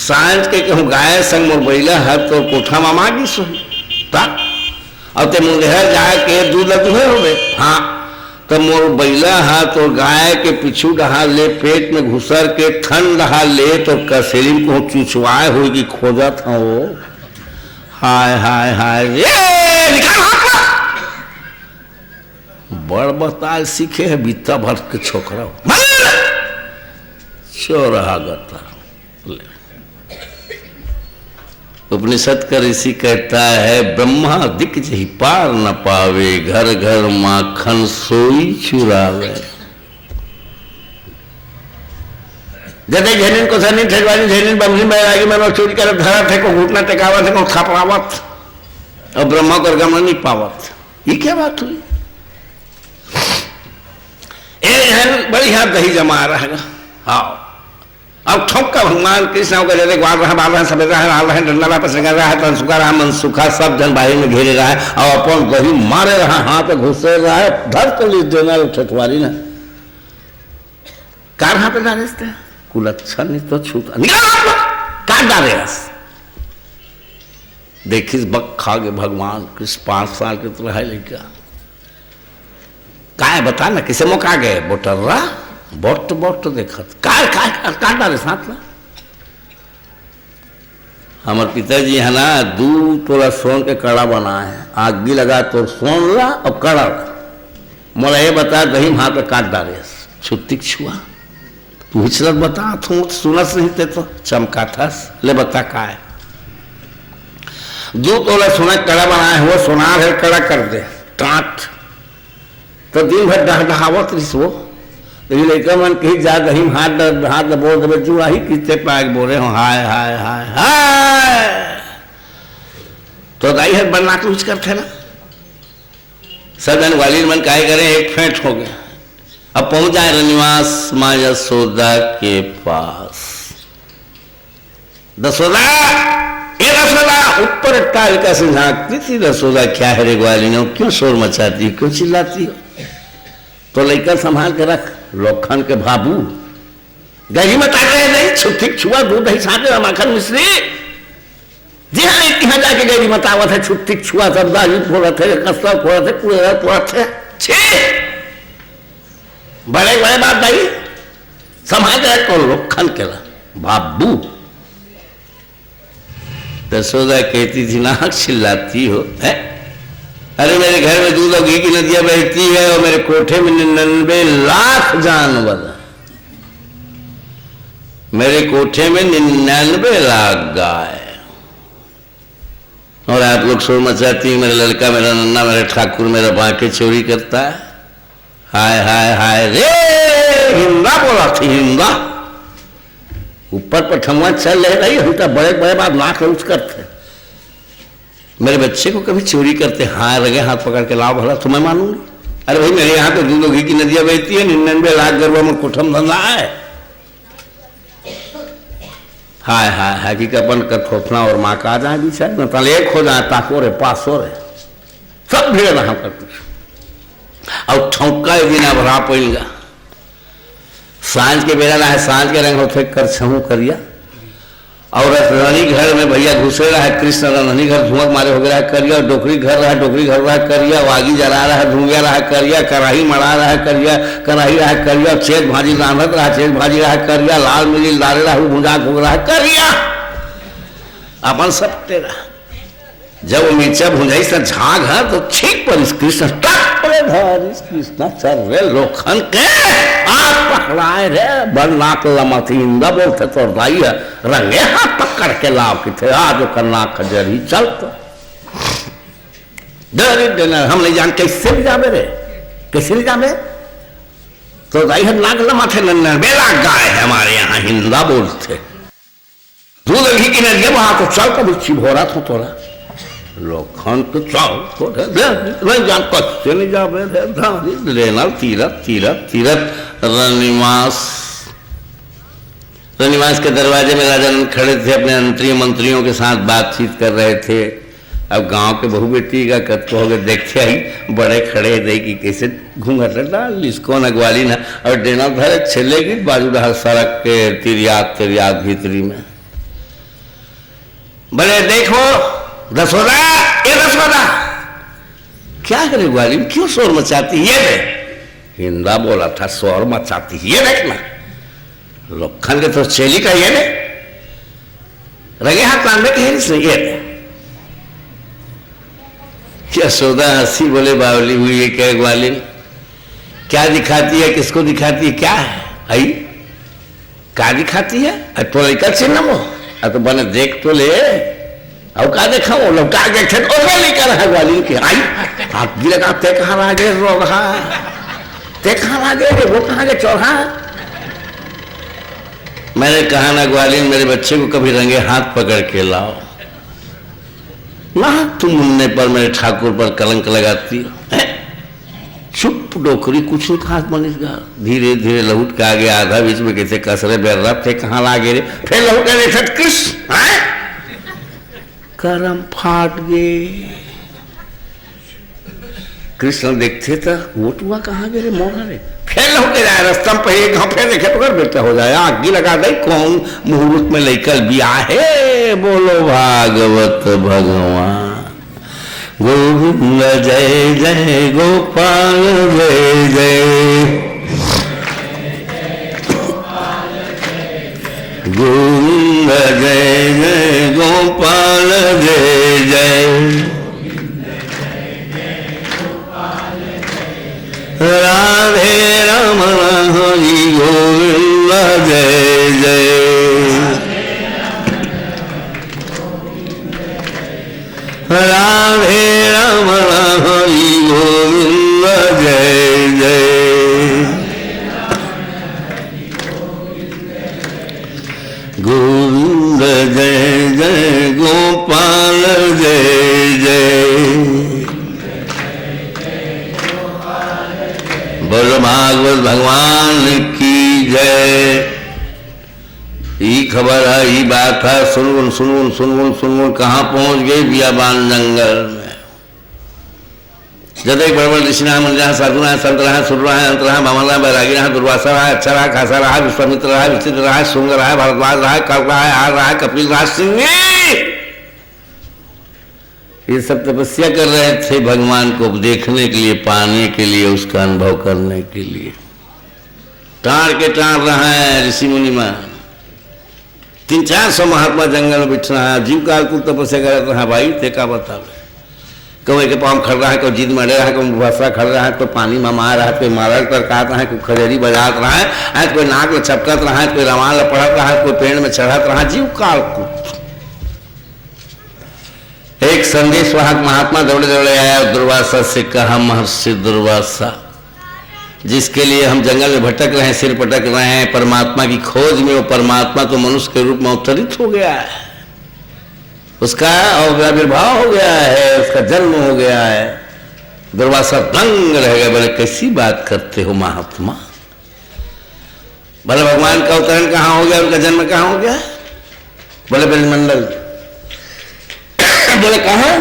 सांझ के कहूँ गाय संग मोर बैला है तो कोठा में मागी सोई अब ते मुंडेहर जाए के दूध दुहे हो गए। हाँ तो मोर बैला है तो गाय के पिछू डहा ले पेट में घुसर के ठंड डहा ले तो कसेली को चुचवाए होगी खोजत हो। हाय हाय हाय रे निकाल हाथ बड़ बताल सीखे है बीता भर के छोकरा चोरहा गता। उपनिषद का ऋषि कहता है ब्रह्मा दिख जही पार न पावे, घर घर माखन सोई चुरावे। जैसे झेलिन को सनी ठेकवानी झेलिन बमसी में आगे मैंने चोरी कर धरा थे को घुटना टेकावत थे को खापरावत और ब्रह्मा को गम नहीं पावत। ये क्या बात हुई? बड़ी हाथ दही जमा रहेगा। हाँ अब ठोका भगवान कृष्ण का जैसे ग्वाल रहा बाल रहा सफेद रहा लाल रहा डंडा रहा पसंगा रहा तनसुखा रहा मनसुखा सब जन बाहर में घेरे रहा है और अपन दही मारे रहा हाथ पे घुसे रहा है धर तो लीज देना ठठवारी ना कार हाथ पे डाले कुल अच्छा नहीं तो छूता निकाल काट डाले देखिस बक खा गए भगवान कृष्ण 5 साल के तो रहा लड़का काय बता ना किसे मौका गए बोटर्रा बोट बोट देखत काय काय काट डाले साथ में। हमारे पिताजी है ना 2 तोला सोन के कड़ा बना है आगी लगा तो सोन ला और कड़ा मोला ये बता दही हाथ पे काट डाले छुट्टी छुआ पूछलत बता तू सुनस नहीं थे तो चमका था ले बता का है 2 तोला सोना कड़ा बनाया है वो सोनार है कड़ा कर दे टाट तो दिन भर डहावत रही वो लड़का मन कहीं जा दही हाथ बोल दे जुआ ही कितने पाए बोले हो हाय हाय हाय हाय तो दाई है बनना कुछ करते ना सदन वाली मन काय करें एक फेंट हो गया। अब पहुंच जाए रनिवास माँ यशोदा के पास। दसोदा ये रसोदा ऊपर टालिका से झांकती थी। रसोदा क्या है रे ग्वालिनी क्यों शोर मचाती क्यों चिल्लाती हो? तो लड़का संभाल के रख लोखन के भाबू गही मत आ गए नहीं छुट्टी छुआ दूध दही साथे माखन मिश्री जी हाँ यहाँ जाके गही मतावत है छुट्टी छुआ सब दाही फोड़ा थे कस्ता फोड़ा थे कुएरा फोड़ा थे छे बड़े बड़े बात भाई संभाल के रख कौन लोखन के भाबू। यशोदा कहती थी ना चिल्लाती हो है? अरे मेरे घर में दूध और घी की नदियां बहती है और मेरे कोठे में 99 लाख जानवर मेरे कोठे में 99 लाख गाय और आप लोग शोर मचाती मेरा लड़का मेरा नन्ना मेरा ठाकुर मेरा बांके चोरी करता है। हाय हाय हाय रे हिंदा बोला थी हिंदा ऊपर पठमुआ चल रही हम तो बड़े बड़े बात नाक ऊंच करते मेरे बच्चे को कभी चोरी करते हाँ लगे हाथ पकड़ के लाओ भला तो मैं मानूंगी। अरे भाई मेरे यहाँ तो दूध घी की नदियां बहती है 99 लाख गरबा में कुठम धंधा है। हाय हाय हाय कि अपन का थोपना और माँ का आ जाए बीच न तल एक हो जाए ताको रे पासो रे सब भीड़ रहा कर कुछ और ठौका बिना भरा पड़ेगा। सांझ के बेला है सांझ के रंग होते कर छू करिया और रानी घर में भैया घुसे रहा है कृष्ण रानी घर धुआं मारे हो गया है करिया डोकरी घर रहा है करिया वागी जला रहा है धुआं रहा है करिया कढ़ाई मड़ा रहा है करिया कढ़ाई रहा है करिया चेक भाजी रांधत रहा चेक भाजी रहा है करिया लाल मिली लारे रहा भुजा घूम रहा है करिया अपन सब तेरा जब वो मिर्चा भुजाई से झाग है तो ठीक पर कृष्ण कृष्ण चल रे लोखन के आप पकड़ाए रे बन्नाक लमथींदा बोलते तो दाई है रंगे हाथ पकड़ के लाओ कि थे आज करना खजर ही चल तो हम नहीं जान कैसे भी जावे रे कैसे भी जावे तो दाई है नाक लमथे 99 लाख गाय है हमारे यहाँ हिंदा बोलते दूध घी की नदिया वहां तो चल कभी छिभोरा तो तोरा लोखन तो चल नहीं जान कच्चे नहीं जावे लेना तीरथ तीरथ तीरथ रनिवास के दरवाजे में राजा खड़े थे अपने मंत्रियों के साथ बातचीत कर रहे थे। अब गांव के बहू बेटी का कत्तो हो गए देखते ही बड़े खड़े दे कि कैसे घूंघट डाल इसको न ग्वाली ना और डेना धरे छेले की बाजू हर सड़क के तिरियात भीतरी में बोले देखो दसोदा, ये दसोदा क्या करे ग्वालिन, क्यों शोर मचाती है? ये देख, हिंदा बोला था शोर मचाती है, ये देखना लखन के तो चेली का ये दे, रंगे हाथ कान में कहीं नहीं, ये दे। क्या सोदा हंसी, बोले बावली हुई है क्या ग्वालिन, क्या दिखाती है, किसको दिखाती है, क्या है आई क्या दिखाती है? तो लेकर चिन्ह वो तो बने देख तो ले, अब क्या देखा वो लोग क्या देखे और लेकर है ग्वालिन की आई हाथ गिर का ते कहाँ लागे रोगा, ते कहाँ लागे वो कहाँ के चौहा। मैंने कहा ना ग्वालिन मेरे बच्चे को कभी रंगे हाथ पकड़ के लाओ ना, तुम मुन्ने पर मेरे ठाकुर पर कलंक लगाती हो। चुप डोकरी, कुछ नहीं खास बनेगा। धीरे धीरे लहुट के आगे आधा बीच में कैसे कसरे बेर्रा थे कहाँ लागे रे, फिर लहुट के कृष्ण करम फाट गए। कृष्ण देखते था वो टुआ कहाँ गए रे मोहन रे, फिर लहुट के जाए रास्ता पे एक गाँव फिर देखे तो कर बेटा हो जाए आगे लगा गई कौन मुहूर्त में लेकर भी आहे। बोलो भागवत भगवान गोविंद जय जय गोपाल जय जय, गोविंद जय जय गोपाल जय जय, राधे रमण हरि गोविंद जय जय, राधे रमण हरि गोविंद जय जय, गोविंद जय जय गोपाल जय जय। बोलो भागवत भगवान की जय। ये खबर है, ये बात है, सुनगुन सुनगुन सुनगुन सुनगुन कहाँ पहुंच गई, बियाबान जंगल में। जब एक बड़े ऋषि रहा, मुनि रहा, साधु रहा, संत रहा, सुर रहा, अंत रहा, बामन रहा, बैरागी रहा, दुर्वासा रहा, अच्छा रहा, खासा रहा, विश्वामित्र रहा, विचित्र रहा, शुंग रहा, भरद्वाज रहा, कल्प रहा, आर रहा, कपिल रहा, सिंह, ये सब तपस्या कर रहे थे भगवान को देखने के लिए, पाने के लिए, उसका अनुभव करने के लिए। टाड़ के टाड़ रहा है ऋषि मुनि में, 300-400 महात्मा जंगल में बिठ रहा है, जीव काल को तपस्या कर रहा भाई, ते का बता कोई के पाँव खड़ रहा है, कोई जीत मरे रहा है, कोई भसा खड़ रहा है, कोई पानी में मार रहा है, कोई मारल कर काट रहा है, कोई खजरी बजात रहा है, कोई नाक में छपकत रहा है, कोई रमाल पढ़त रहा है, कोई पेड़ में चढ़त रहा है, जीव काल को। एक संदेश वाहक महात्मा दौड़े दौड़े आया, दुर्वासा से कहा, महर्षि दुर्वासा जिसके लिए हम जंगल में भटक रहे हैं, सिर पटक रहे हैं, परमात्मा की खोज में, वो परमात्मा तो मनुष्य के रूप में अवतरित हो गया है, उसका आविर्भाव हो गया है, उसका जन्म हो गया है। दुर्वासा दंग रह गया, बोले कैसी बात करते हो महात्मा, बोले भगवान का अवतरण कहाँ हो गया, उनका जन्म कहाँ हो गया? बोले ब्रजमंडल। बोले कहाँ?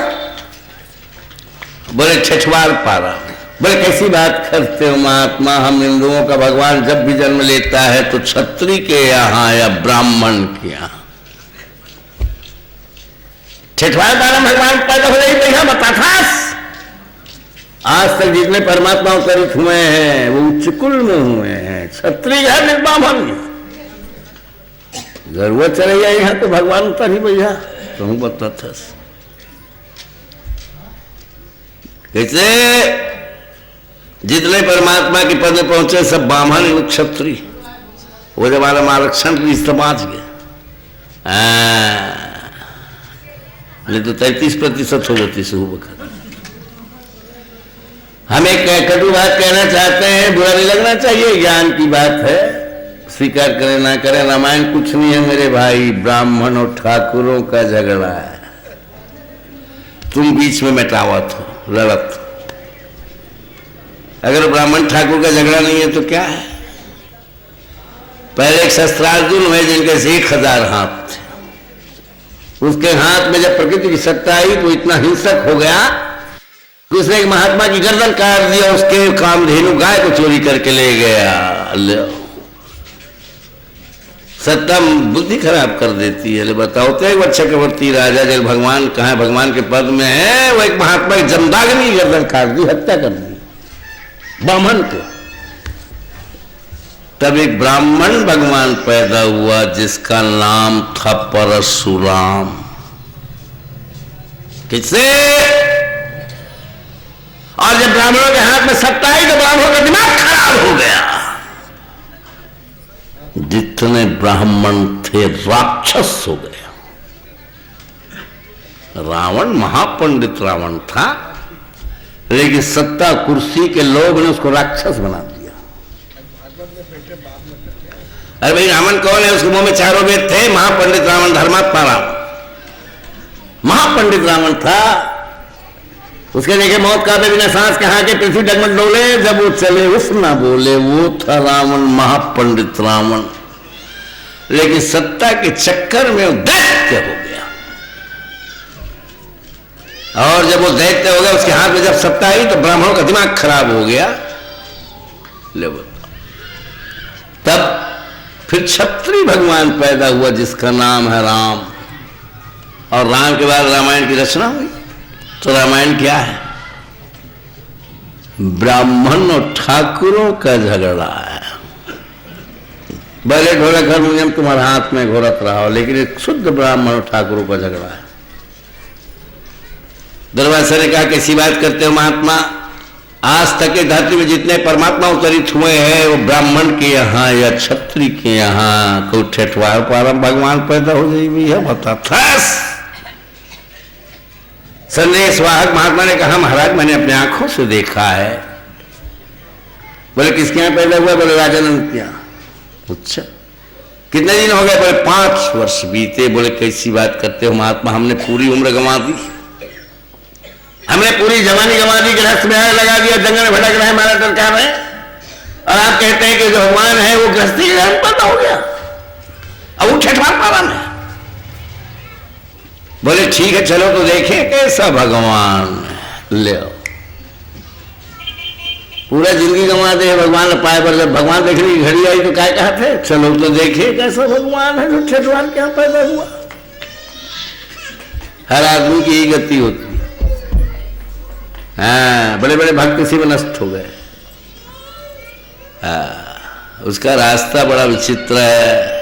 बोले छछवार पारा। बोले कैसी बात करते हो महात्मा, हम हिंदुओं का भगवान जब भी जन्म लेता है तो क्षत्रिय के यहाँ या ब्राह्मण के यहाँ। छठवार पारा भगवान पैदा हो रही तो बता था, आज तक जितने परमात्मा अवतरित हुए हैं वो उच्च कुल में हुए हैं, क्षत्रिय है निर्ब्राह्मण। जरूरत चले गया यहाँ तो भगवान उतर ही भैया, तो बता था कैसे जितने परमात्मा के पद में पहुंचे सब ब्राह्मण क्षत्रिय। वो जब हमारा आरक्षण भी समाज गया, नहीं तो 33% हो जाती सुबह। हम एक कटु बात कहना चाहते हैं, बुरा नहीं लगना चाहिए, ज्ञान की बात है, स्वीकार करें ना करें, रामायण कुछ नहीं है मेरे भाई, ब्राह्मण और ठाकुरों का झगड़ा है। तुम बीच में मिटावत हो, लड़त। अगर ब्राह्मण ठाकुर का झगड़ा नहीं है तो क्या है? पहले एक शस्त्रार्जुन हुए जिनके 1000 हाथ थे, उसके हाथ में जब प्रकृति की सत्ता आई तो इतना हिंसक हो गया कि उसने एक महात्मा की गर्दन काट दिया, उसके कामधेनु गाय को चोरी करके ले गया। सत्ता बुद्धि खराब कर देती है। बताओ तो एक चक्रवर्ती राजा जब भगवान कहाँ भगवान के पद में है, वो एक महात्मा की जमदाग्नि गर्दन काट दी, हत्या कर दी ब्राह्मण को। तब एक ब्राह्मण भगवान पैदा हुआ जिसका नाम था परशुराम। किससे? और जब ब्राह्मणों के हाथ में सत्ता आई तो ब्राह्मणों का दिमाग खराब हो गया। जितने ब्राह्मण थे राक्षस हो गए। रावण महापंडित रावण था, लेकिन सत्ता कुर्सी के लोभ ने उसको राक्षस बना दिया। अरे भाई रावण कौन है? उसके मुंह में चारों वेद थे। महापंडित रावण, धर्मात्मा रावण, महापंडित रावण था। उसके देखे मौत का बिना सांस कहा के पृथ्वी डगमग डोले, जब वो चले उफ ना बोले, वो था रावण, महापंडित रावण। लेकिन सत्ता के चक्कर में वो दैत्य हो गया। और जब वो दैत्य हो गया, उसके हाथ में जब सत्ता आई तो ब्राह्मणों का दिमाग खराब हो गया। ले बताओ, तब फिर क्षत्रिय भगवान पैदा हुआ जिसका नाम है राम। और राम के बाद रामायण की रचना हुई। तो रामायण क्या है? ब्राह्मण और ठाकुरों का झगड़ा है। भले ढोलक हारमोनियम तुम्हारे हाथ में घोरत रहा हो, लेकिन एक शुद्ध ब्राह्मण और ठाकुरों का झगड़ा है। दुर्वासा ने कहा कैसी बात करते हो महात्मा? आज तक के धरती में जितने परमात्मा अवतरित हुए हैं वो ब्राह्मण के यहाँ या क्षत्रिय के यहाँ कोई ठेठवार परम भगवान पैदा हो जाए भी है? बता था। संदेश वाहक महात्मा ने कहा महाराज मैंने अपने आंखों से देखा है। बोले किसके यहाँ पैदा हुआ? बोले राजानंद के यहाँ। अच्छा कितने दिन हो गए? बोले 5 वर्ष बीते। बोले कैसी बात करते हो महात्मा, हमने पूरी उम्र गंवा दी, हमने पूरी जवानी गंवा दी, गृहस्थ में आग लगा दिया, जंगल में भटक रहे, हमारा सरकार है, और आप कहते हैं कि जो भगवान है वो गृहस्थी के घर पैदा हो गया, अब वो ठेठवार पावन है। बोले ठीक है चलो तो देखें कैसा भगवान। ले आओ, पूरा जिंदगी गंवा दे भगवान पाए पर, जब भगवान देखने की घड़ी आई तो क्या कहा थे? चलो तो देखे कैसा भगवान है जो ठेठवार क्या पैदा हुआ। हर आदमी की यही गति होती है। हाँ, बड़े बड़े भक्त इसी में नष्ट हो गए। उसका रास्ता बड़ा विचित्र है।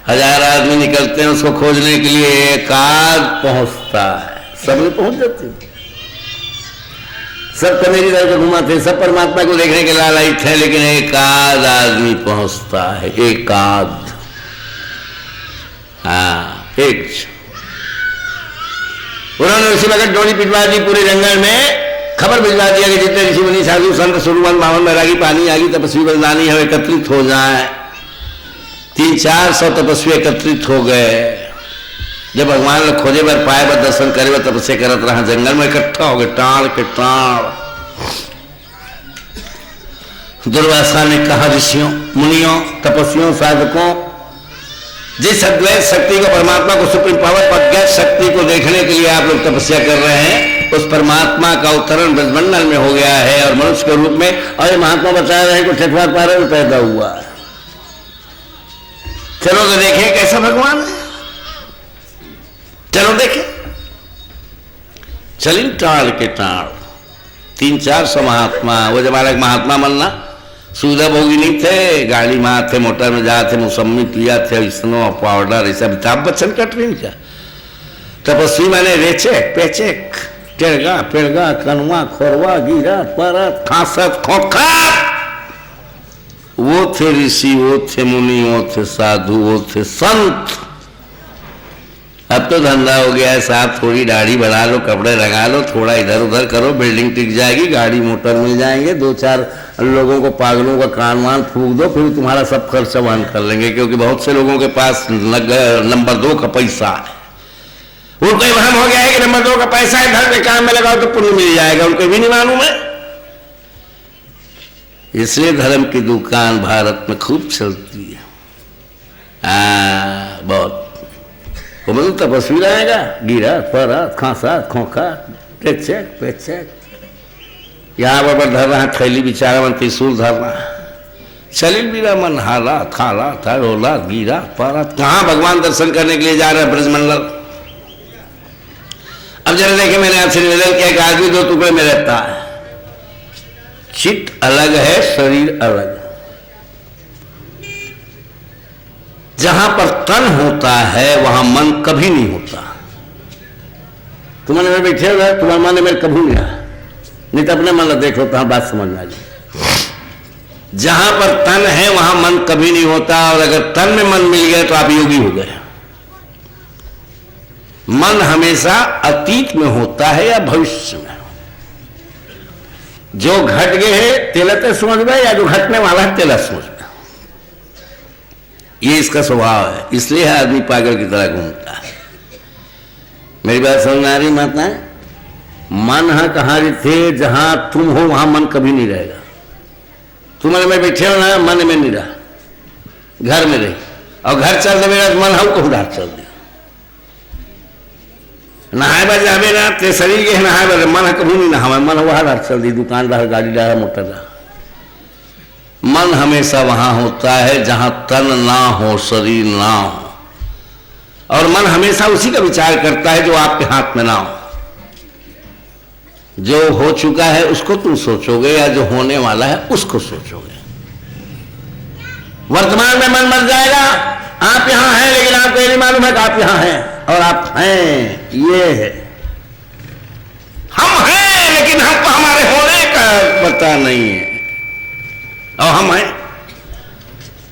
1000 आदमी निकलते हैं उसको खोजने के लिए, एक आध पहुंचता है, सब नहीं पहुंच जाते। सब कमेरी दल को घुमाते, सब परमात्मा को देखने के लालच थे, लेकिन एक आध आदमी पहुंचता है, एक आध। हाँ, एक। उन्होंने उसी वक्त डोली पिटवा दी, पूरे जंगल में खबर भिजवा दिया कि जितने ऋषि मुनि साधु संत सुरवन बावन बैरागी पानी आगी तपस्वी बलिदानी हम एकत्रित हो जाए। 300-400 तपस्वी एकत्रित हो गए। जब भगवान लोग खोजे बर पाए बर दर्शन करे बर तपस्या करत रहा, जंगल में इकट्ठा हो गए टाड़ के टाड़। दुर्वासा ने कहा ऋषियों मुनियों तपस्वियों साधकों, जिस अद्वैत शक्ति को परमात्मा को सुप्रीम पावर प्रज्ञात शक्ति को देखने के लिए आप लोग तपस्या कर रहे हैं, उस परमात्मा का अवतरण ब्रजमंडल में हो गया है और मनुष्य के रूप में। और ये महात्मा बता रहे हैं कि ठेठवार पारा में पैदा हुआ है। चलो तो देखें कैसा भगवान है, चलो देखें। चली टाड़ के टाड़ 300-400 महात्मा। वो जमाना महात्मा बनना सुविधा भोगी नहीं थे, गाड़ी में आते, मोटर में जाते, मौसमी पिया थे, स्नो पाउडर, ऐसा अमिताभ बच्चन का ट्रेन क्या। तपस्वी मैंने रेचेक पेचेक टेरगा पेड़गा कनवा खोरवा गिरा परत खासत खोखत। वो थे ऋषि, वो थे मुनि, वो थे साधु, वो थे संत। अब तो धंधा हो गया है साहब, थोड़ी दाढ़ी बढ़ा लो, कपड़े लगा लो, थोड़ा इधर उधर करो, बिल्डिंग टिक जाएगी, गाड़ी मोटर मिल जाएंगे, 2-4 लोगों को पागलों का कान वान फूंक दो, फिर तुम्हारा सब खर्चा वहन कर लेंगे। क्योंकि बहुत से लोगों के पास नंबर 2 का पैसा है। उनको वहम हो गया है कि नंबर 2 का पैसा है, धर्म के काम में लगाओ तो पुण्य मिल जाएगा। उनको भी नहीं मालूम है। इसलिए धर्म की दुकान भारत में खूब चलती है। बहुत वो मतलब तपस्वी रहेगा, गिरा परा खांसा खोखा पेचेक पेचेक। यहाँ पर धर रहा थैली, बिचारा मन त्रिशूल धर रहा, सलील बीरा मन हाला खाला था रोला गिरा पारा। कहाँ भगवान दर्शन करने के लिए जा रहे हैं ब्रजमंडल। अब जरा देखे, मैंने आपसे निवेदन किया कि आदमी दो टुकड़े में रहता है, चित्त अलग है, शरीर अलग। जहां पर तन होता है वहां मन कभी नहीं होता। तुम्हारे में बैठे हो गए, तुम्हारे मन में कभी नहीं आया, नहीं तो अपने मन देख लो तो बात समझ में आ जाए। जहां पर तन है वहां मन कभी नहीं होता, और अगर तन में मन मिल गया तो आप योगी हो गए। मन हमेशा अतीत में होता है या भविष्य में। जो घट गए है तेलते समझ में, या जो घटने वाला है तेला समझ में। ये इसका स्वभाव है, इसलिए आदमी पागल की तरह घूमता है। मेरी बात समझ आ रही माता है? मन है कहाँ थे, जहां तुम हो वहां मन कभी नहीं रहेगा। तुम्हारे में बैठे हो ना, मन में नहीं रहा, घर में रही, और घर चल दे मेरा मन हम को उधार चल दिया। नहाए बा जावे ना ते शरीर के नहाए बा, मन कभी नहीं नहावे, मन वहां चल दी, दुकान रहा, गाड़ी रहा, मोटर रहा। मन हमेशा वहां होता है जहां तन ना हो, शरीर ना हो, और मन हमेशा उसी का विचार करता है जो आपके हाथ में ना हो। जो हो चुका है उसको तुम सोचोगे, या जो होने वाला है उसको सोचोगे। वर्तमान में मन मर जाएगा। आप यहां हैं लेकिन आपको ये नहीं मालूम है कि आप यहां हैं, और आप हैं, ये है। हम हैं लेकिन हमको हमारे होने का पता नहीं है, और हम हैं।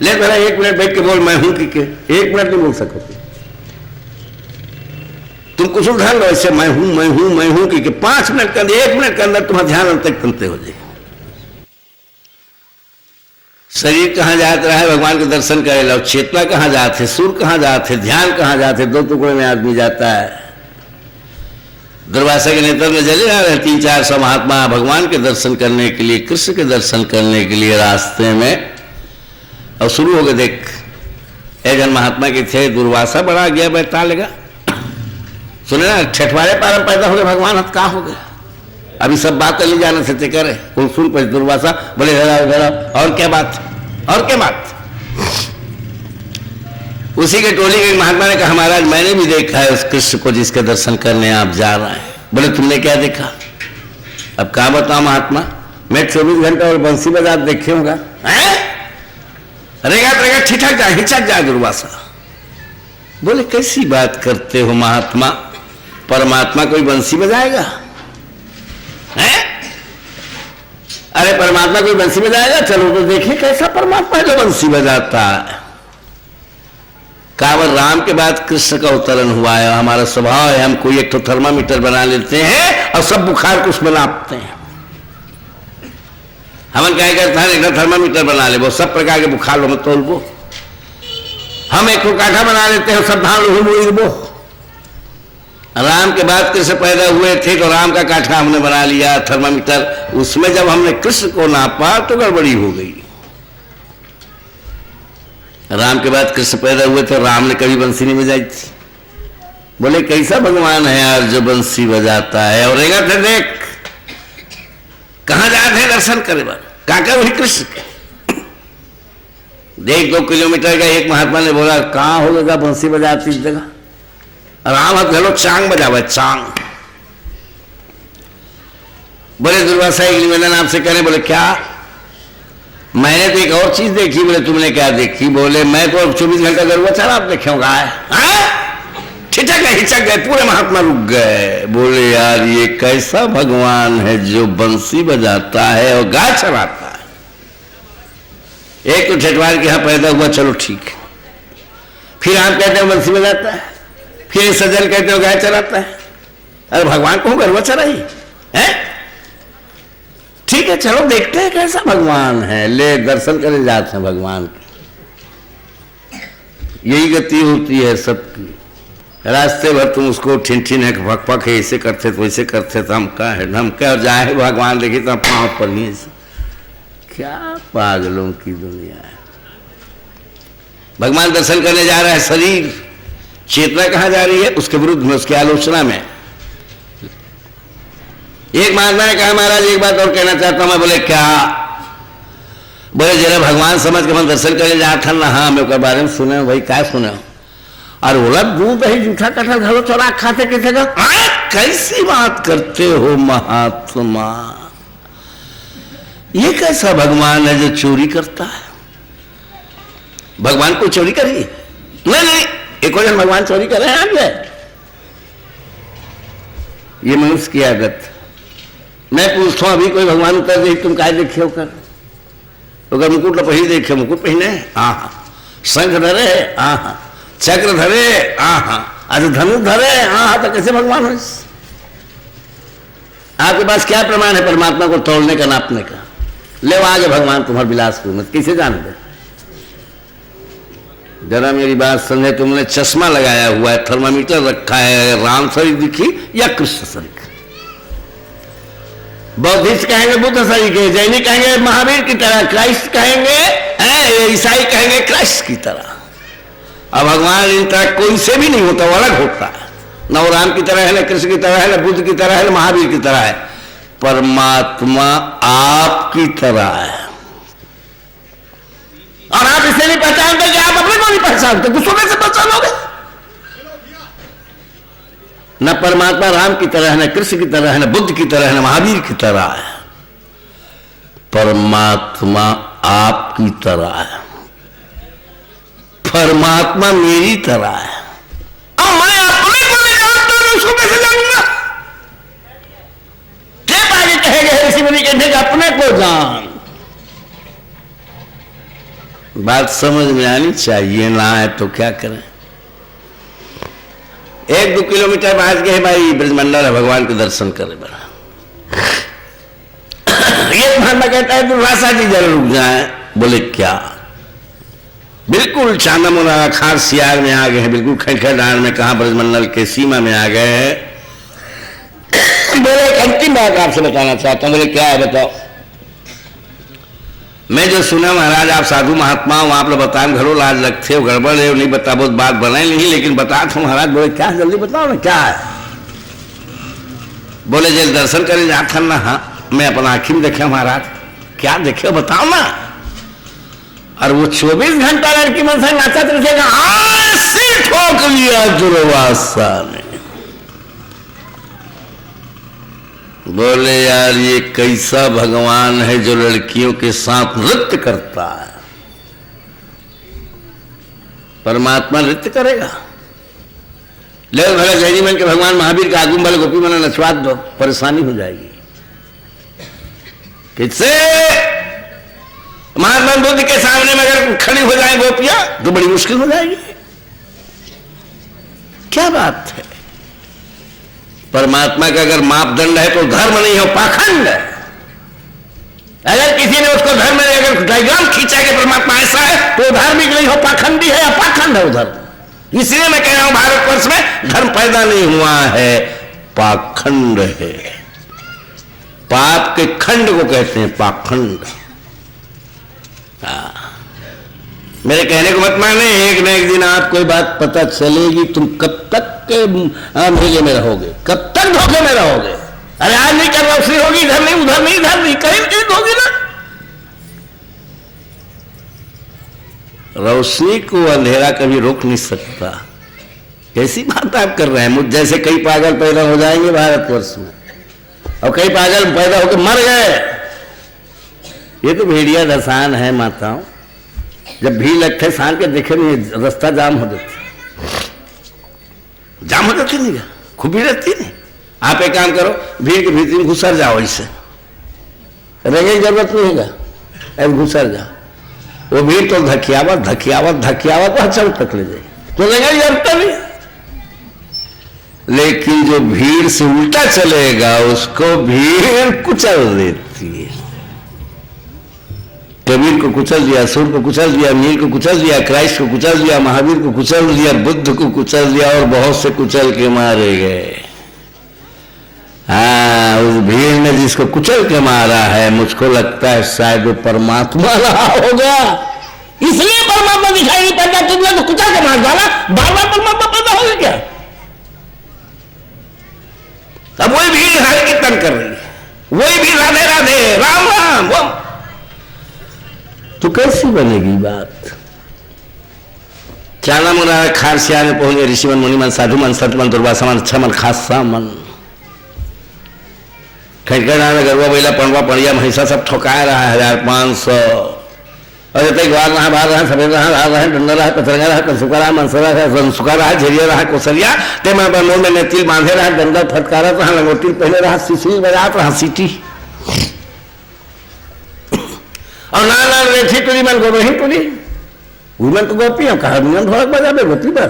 ले मेरा 1 मिनट बैठ के बोल मैं हूं कि 1 मिनट नहीं बोल सकोगे तुम। कुछ उठा लो ऐसे, मैं हूं मैं हूं मैं हूं कि 5 मिनट के अंदर, 1 मिनट के अंदर तुम्हारा ध्यान अंतक तंते हो जाए। शरीर कहां जाता रहा है भगवान के दर्शन करे लो, चेतना कहां जाते, सुर कहां जाते, ध्यान कहां जाते, 2 टुकड़े में आदमी जाता है। दुर्वासा के नेतृत्व में चले जा रहे 300-400 महात्मा भगवान के दर्शन करने के लिए, कृष्ण के दर्शन करने के लिए रास्ते में। और शुरू हो गए, देख एक जन महात्मा के थे, दुर्वासा बड़ा गया बैठा लेगा, सुने ना, छठवारे पार पैदा हो गए भगवान, हथ कहाँ हो गए। अभी सब बात ले जाने से करे कुल सुन पर दुर्वासा बोले और क्या बात, और क्या बात। उसी के टोली के महात्मा ने कहा महाराज मैंने भी देखा है उस कृष्ण को जिसके दर्शन करने आप जा रहे हैं। बोले तुमने क्या देखा? अब कहा बताओ महात्मा, मैं 24 घंटा और बंसी बजा देखे होगा। रेगा ठिठक जाए, हिचक जाए दुर्वासा। बोले कैसी बात करते हो महात्मा, परमात्मा कोई बंसी बजाएगा? हैं? अरे परमात्मा कोई बंसी बजाएगा? चलो तो देखिए कैसा परमात्मा जो बंसी बजाता है। कावल राम के बाद कृष्ण का अवतरण हुआ है। हमारा स्वभाव है हम कोई एक तो थर्मामीटर बना लेते हैं और सब बुखार को उसमें नापते हैं। हम क्या करते हैं, एक थर्मामीटर बना ले, वो सब प्रकार के बुखार में तोल वो। हम एक काठा बना लेते हैं, सब धान वो। राम के बाद कृष्ण पैदा हुए थे तो राम का काठा हमने बना लिया थर्मामीटर, उसमें जब हमने कृष्ण को नापा तो गड़बड़ी हो गई। राम के बाद कृष्ण पैदा हुए थे, राम ने कभी बंसी नहीं बजाई थी। बोले कैसा भगवान है यार जो बंसी बजाता है। और रेगा थे देख कहां जाते हैं दर्शन करे बार काका वही कृष्ण के। देख 2 किलोमीटर का एक महात्मा ने बोला कहां होगा बंसी बजाती इस जगह। राम हाथ घलो चांग बजावे चांग। बोले दुर्वासा एक निवेदन आपसे करें। बोले क्या? मैंने तो एक और चीज देखी। बोले तुमने क्या देखी? बोले मैं तो 24 घंटा गरुआ चढ़ा आप देखे होगा। ठिठक गए हिचक गए, पूरे महात्मा रुक गए। बोले यार ये कैसा भगवान है जो बंसी बजाता है और गाय चलाता है। एक तो ठेठवार के यहां पैदा हुआ, चलो ठीक है। फिर आप कहते हो बंसी बजाता है, फिर सज्जन कहते हो गाय चलाता है। अरे भगवान को गरुआ चढ़ाई है? ठीक है चलो देखते हैं कैसा भगवान है। ले दर्शन करने जाते हैं भगवान की। यही गति होती है सबकी। रास्ते भर तुम उसको ठिन है भक भक है, ऐसे करते तो वैसे करते तो हम क्या है हम क्या जाए भगवान देखिए तो पाँव पर नहीं। क्या पागलों की दुनिया है। भगवान दर्शन करने जा रहा है, शरीर चेतना कहाँ जा रही है उसके विरुद्ध में, उसकी आलोचना में। एक महात्मा ने कहा महाराज एक बात और कहना चाहता हूं मैं। बोले क्या? बोले जरा भगवान समझ के मैं दर्शन करे जाता ना, हाँ मैं बारे में सुने भाई, क्या सुने? और बोला दूध दही जूठा कटहल घरो चौराक खाते कैसे का? कैसी बात करते हो महात्मा, ये कैसा भगवान है जो चोरी करता है? भगवान को चोरी करी? नहीं, एक वजन भगवान चोरी कर रहे हैं आज। ये मनुष्य की आदत। मैं पूछता हूं अभी कोई भगवान उतर दे, तुम काय देखे होकर? अगर मुकुट लपही देखे, मुकुट पहने, आहा, शंख धरे, आहा, चक्र धरे, आहा, आज धनुष धरे, आहा, तो कैसे भगवान हो? आपके पास क्या प्रमाण है परमात्मा को तोड़ने का, नापने का? ले आगे भगवान तुम्हारे बिलासपुर में, किसे जान दे? जरा मेरी बात समझे, तुमने चश्मा लगाया हुआ है, थर्मामीटर रखा है, राम शरीर दिखी या कृष्ण शरीर? बौद्धिस्ट कहेंगे बुद्ध शरीर के, जैनी कहेंगे महावीर की तरह, क्राइस्ट कहेंगे, ईसाई कहेंगे क्राइस्ट की तरह। अब भगवान इन तरह कोई से भी नहीं होता, वो अलग होता है। न वो राम की तरह है, न कृष्ण की तरह है, न बुद्ध की तरह है, न महावीर की तरह है। परमात्मा आपकी तरह है, और आप इसे नहीं पहचानते कि आप अपने को नहीं पहचानते, दूसरों में से पहचानोगे? न परमात्मा राम की तरह है, न कृष्ण की तरह है, न बुद्ध की तरह है, न महावीर की तरह है। परमात्मा आपकी तरह है, परमात्मा मेरी तरह है। अब मैं अपने को नहीं जानता, मैं उसको कैसे जानूंगा? क्या आगे कहेंगे ऋषि मुनि कहते अपने को जान। बात समझ में आनी चाहिए, ना है तो क्या करें? 1-2 किलोमीटर बाद गए भाई, ब्रजमंडल है, भगवान के दर्शन करे बना। ये महात्मा कहता है दुर्वासा जी जरा रुक जाए। बोले क्या? बिल्कुल चांदा मुना खास सियार में आ गए हैं, बिल्कुल खैखर डांड में, कहा ब्रजमंडल के सीमा में आ गए हैं। बोले एक अंतिम बात आपसे बताना चाहता हूं। बोले क्या है बताओ? मैं जो सुना महाराज आप साधु महात्मा हो, आप लोग बताए घरों लाज रखते हो, गड़बड़ है नहीं बता, बहुत बात बनाए नहीं, लेकिन बता था महाराज। बोले क्या? जल्दी बताओ ना क्या है। बोले जल दर्शन करे जाता ना, हाँ मैं अपना आँखी में देखा महाराज। क्या देखे बताओ ना। और वो 24 घंटा लड़की मन से नाचत रखेगा, सिर ठोक लिया दुर्वासा ने। बोले यार ये कैसा भगवान है जो लड़कियों के साथ नृत्य करता है? परमात्मा नृत्य करेगा? ले भला जैनी मन के भगवान महावीर का आगुम वाले गोपी मना नचवा दो, परेशानी हो जाएगी। किससे? महात्मा बुद्ध के सामने में अगर खड़ी हो जाए गोपियां तो बड़ी मुश्किल हो जाएगी। क्या बात है? परमात्मा का अगर मापदंड है तो धर्म नहीं हो, पाखंड है। अगर किसी ने उसको धर्म में अगर डायग्राम खींचा कि परमात्मा ऐसा है तो धार्मिक नहीं हो, पाखंडी है या पाखंड है उधर। इसलिए मैं कह रहा हूं भारतवर्ष में धर्म पैदा नहीं हुआ है, पाखंड है। पाप के खंड को कहते हैं पाखंड। मेरे कहने को मत माने, एक न एक दिन आपको ये बात पता चलेगी। तुम कब तक के मेले में रहोगे, कब तक धोखे में रहोगे? अरे आज नहीं कर रोशनी होगी, इधर नहीं उधर नहीं इधर नहीं, कहीं कहीं होगी ना। रोशनी को अंधेरा कभी रोक नहीं सकता। कैसी बात आप कर रहे हैं? मुझ जैसे कई पागल पैदा हो जाएंगे भारतवर्ष में, और कई पागल पैदा होकर मर गए। ये तो भेड़िया दसान है माताओं। जब भीड़ लगते शान के देखे नहीं, रास्ता जाम हो जाते, जाम हो जाती नहीं, खूब भीड़ रहती नहीं। आप एक काम करो, भीड़ के भीतर घुसर जाओ, इससे रहने की जरूरत नहीं होगा, ऐसे घुसर जाओ। वो भीड़ तो धकियावत धकियावत धकियावत तो अच्छा तक ले जाए, तो रहने की जरूरत नहीं। लेकिन जो भीड़ से उल्टा चलेगा उसको भीड़ कुचल देती है। कबीर को कुचल दिया, सुर को कुचल दिया, मीर को कुचल दिया, क्राइस्ट को कुचल दिया, महावीर को कुचल दिया, बुद्ध को कुचल दिया, और बहुत से कुचल के मारे गए। हाँ, उस भीड़ ने जिसको कुचल के मारा है, मुझको लगता है शायद वो परमात्मा रहा होगा। इसलिए परमात्मा दिखाई नहीं पड़ता। तुमने तो कुचल के मार डाला, बार बार परमात्मा पैदा होगा क्या? अब वही भीड़ हर कीर्तन कर रही है, वही भीड़ राधे राधे राम राम। वो कैसी बनेगी बात। चाना मुना खारसिया में पहुंचे ऋषि मन मुनि मन साधु मन संत मन दुर्वासा मन अच्छा मन खासा मन खटखटा में गरबा बैला पणवा पड़िया महिषा सब ठोकाया रहा है 1500 और जब तक बार रहा बाहर रहा सफेद रहा लाल रहा डंडा रहा पथरंगा रहा कंसुका रहा मनसरा रहा जनसुका रहा झरिया रहा कोसरिया ते मैं बनों में नेतिल बांधे रहा डंडा फटकारा रहा लंगोटी पहने रहा सिसुई बजात रहा सीटी और ना रेठी तुरी मन को वही तुरी वुमन तो गोपी हम कहा ढोलक बजा दे गोपी पर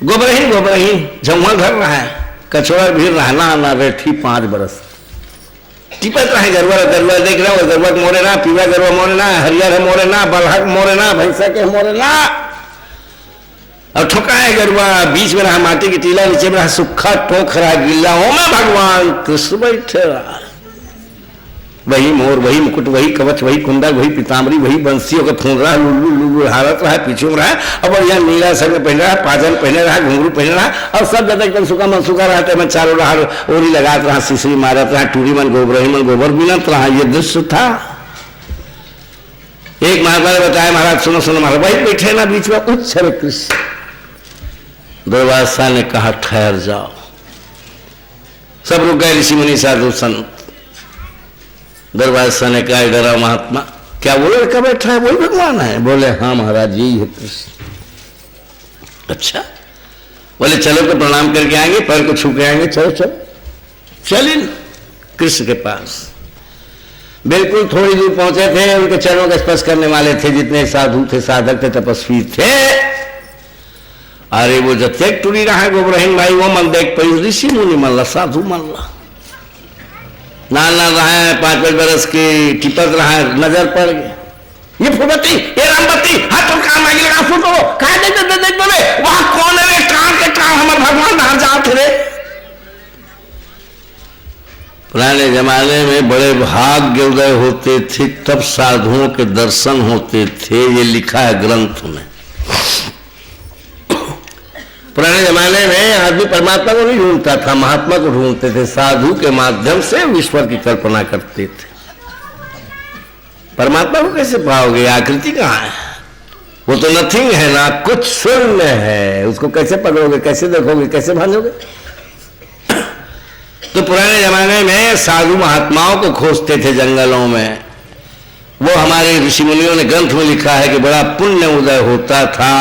गोबरही जमुआ घर रहा है कछोड़ा भीड़ रहना ना रेठी 5 बरस टिपत रहे गरवा देख रहा गरवा मोरे ना पीवा गरवा मोरे ना हरियर है मोरे ना बलहक मोरे ना भैंसा के मोरे ना और ठोका है गरवा बीच में रहा माटी की टीला नीचे में रहा सूखा टोक रहा गिल्ला हो में भगवान कृष्ण बैठे रहा वही मोर वही मुकुट वही कवच वही कुंडल वही पिताम्बरी वही बंसियों का फूल रहा लुल्लू लुल्लू हारत रहा पीछे में रहा और बढ़िया नीला संग पहन रहा पाजन पहने रहा घुंघरू पहने रहा और सब ज्यादा एकदम सुखा मनसुखा रहता है मैं चारों रहा ओरी लगात रहा सिसरी मारत रहा टूरी मन गोबर बिनत रहा ये दृश्य था। एक महात्मा ने बताया महाराज सुनो सुनो महाराज वही बैठे ना बीच में उच्च कृष्ण दुर्वासा ने कहा ठहर जाओ सब रुक गए ऋषि मुनि साधु संत। दुर्वासा ने कहा डरा महात्मा क्या बोले लड़का बैठा है वही भगवान है बोले हाँ महाराज यही है कृष्ण। अच्छा बोले चलो तो प्रणाम करके आएंगे पैर को छू के आएंगे चलो चलो चलिए कृष्ण के पास बिल्कुल थोड़ी दूर पहुंचे थे उनके चरणों का स्पर्श करने वाले थे जितने साधु थे साधक थे तपस्वी थे। अरे वो जब तक टूरी रहा है गोबरहीन भाई वो मन देख पाई ऋषि मुनि मन ला साधु मन ला नाल रहा है 5-5 बरस की टिपक रहा है नजर पड़ गया ये फुलबत्ती ये रामबत्ती हाथ तो काम आगे लगा फूटो कहा देख बोले वहां कौन है रे काम के काम हमारे भगवान बाहर जाते रे। पुराने जमाने में बड़े भाग्य उदय होते थे तब साधुओं के दर्शन होते थे ये लिखा है ग्रंथ में। पुराने जमाने में आदमी परमात्मा को नहीं ढूंढता था महात्मा को ढूंढते थे साधु के माध्यम से ईश्वर की कल्पना करते थे। परमात्मा को कैसे पाओगे आकृति कहाँ है वो तो नथिंग है ना कुछ शून्य है उसको कैसे पकड़ोगे कैसे देखोगे कैसे भांजोगे। तो पुराने जमाने में साधु महात्माओं को खोजते थे जंगलों में वो हमारे ऋषि मुनियों ने ग्रंथ में लिखा है कि बड़ा पुण्य उदय होता था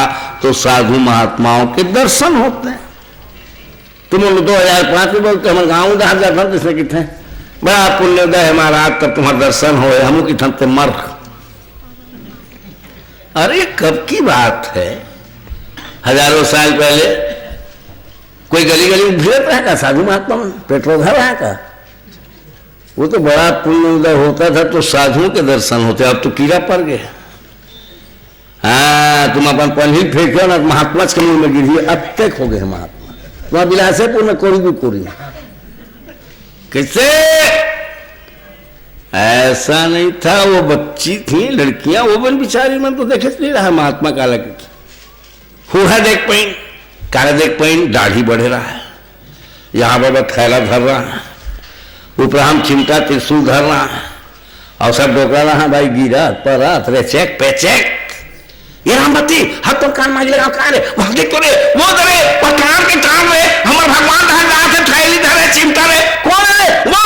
तो साधु महात्माओं के दर्शन होते हैं। तुम 2005 में बोलते हमारे गाँव उधर जाता जिसने कितने बड़ा पुण्य उदय है महाराज तब तुम्हारा दर्शन हो हम की थमते मर। अरे कब की बात है हजारों साल पहले कोई गली गली भीड़ रहा का साधु महात्मा पेट्रोल घर रहा का वो तो बड़ा पुण्य उदय होता था तो साधुओं के दर्शन होते अब तो कीड़ा पड़ गया। हाँ तुम अपन पन्ही फेंको ना महात्मा के मुंह में गिरी अब तक हो गए महात्मा वहां बिलासेपुर में कोरी भी कोरी कैसे ऐसा नहीं था वो बच्ची थी लड़कियां वो बन बिचारी मन तो देखे नहीं रहा महात्मा काला की फूहा देख पाई काला देख पाई दाढ़ी बढ़े रहा है यहाँ बाबा थैला धर रहा है ऊपर हम चिमटा त्रिशूल धर रहा है और सब डोकरा रहा भाई गिरा परा रे चेक पे चेक ये रामबत्ती हाथ तो कान मांग लेगा कहा रे वहां देख तो रे वो धरे वो काम के काम रे हमारे भगवान धर रहा थे थैली धरे चिमटा रे कौन है वो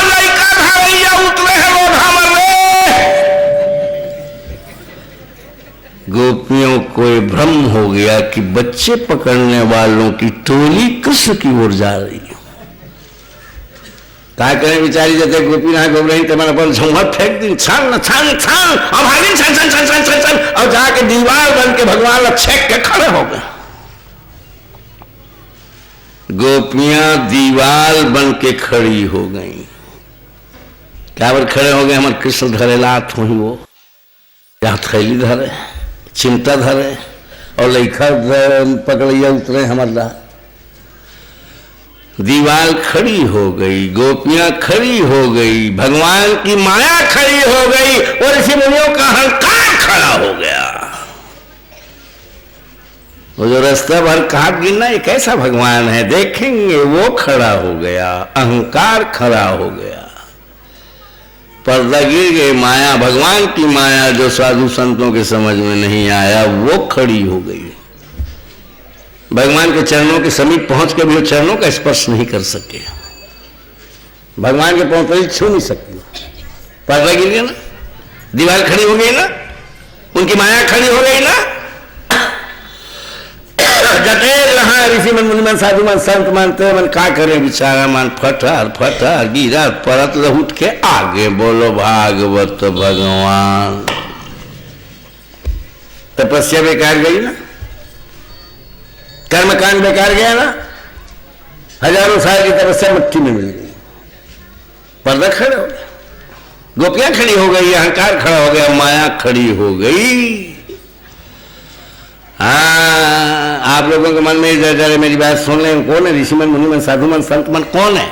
लड़का धरे या उतरे है वो हमर रे। गोपियों को भ्रम हो गया कि बच्चे पकड़ने वालों की टोली कृष्ण की ओर जा रही है। क्या करें बेचारी जैसे गोपी ना गोबरही तुम्हारे अपन झुमर फेंक दी छन छन छन और भागी छन छन छन छन छन छन और जाके दीवार बन के भगवान छेक के खड़े हो गए। गोपियां दीवार बन के खड़ी हो गई क्या बार खड़े हो गए हमारे कृष्ण धरे लात हुई वो यहाँ थैली धरे चिमटा धरे और लइखा पकड़िया उतरे हमारा दीवार खड़ी हो गई गोपियां खड़ी हो गई भगवान की माया खड़ी हो गई और ऋषि मुनियों का अहंकार खड़ा हो गया। वो जो रास्ता भर कहा गिरना ये कैसा भगवान है देखेंगे वो खड़ा हो गया अहंकार खड़ा हो गया। पर्दा गिर गए, माया भगवान की माया जो साधु संतों के समझ में नहीं आया वो खड़ी हो गई। भगवान के चरणों के समीप पहुंच के भी वो चरणों का स्पर्श नहीं कर सके, भगवान के पांव तले छू नहीं सकती। पर्दा गिर गया ना, दीवार खड़ी हो गई ना, उनकी माया खड़ी हो गई ना। जटे रहा ऋषि मन मुनि मन साधु मन संत मानते मन का करें बिचारा मन फटार फटार गिरा परत लहुट के आगे बोलो भागवत भगवान। तपस्या बेकार गई ना, कर्मकांड बेकार गया ना, हजारों साल की तपस्या मिट्टी में मिल गई, पर्दा खड़े हो गया, गोपियां खड़ी हो गई, अहंकार खड़ा हो गया, माया खड़ी हो गई। हाँ, आप लोगों के मन में जरा मेरी बात सुन लें, कौन है ऋषि मन मुनि मन साधु मन संत मन? कौन है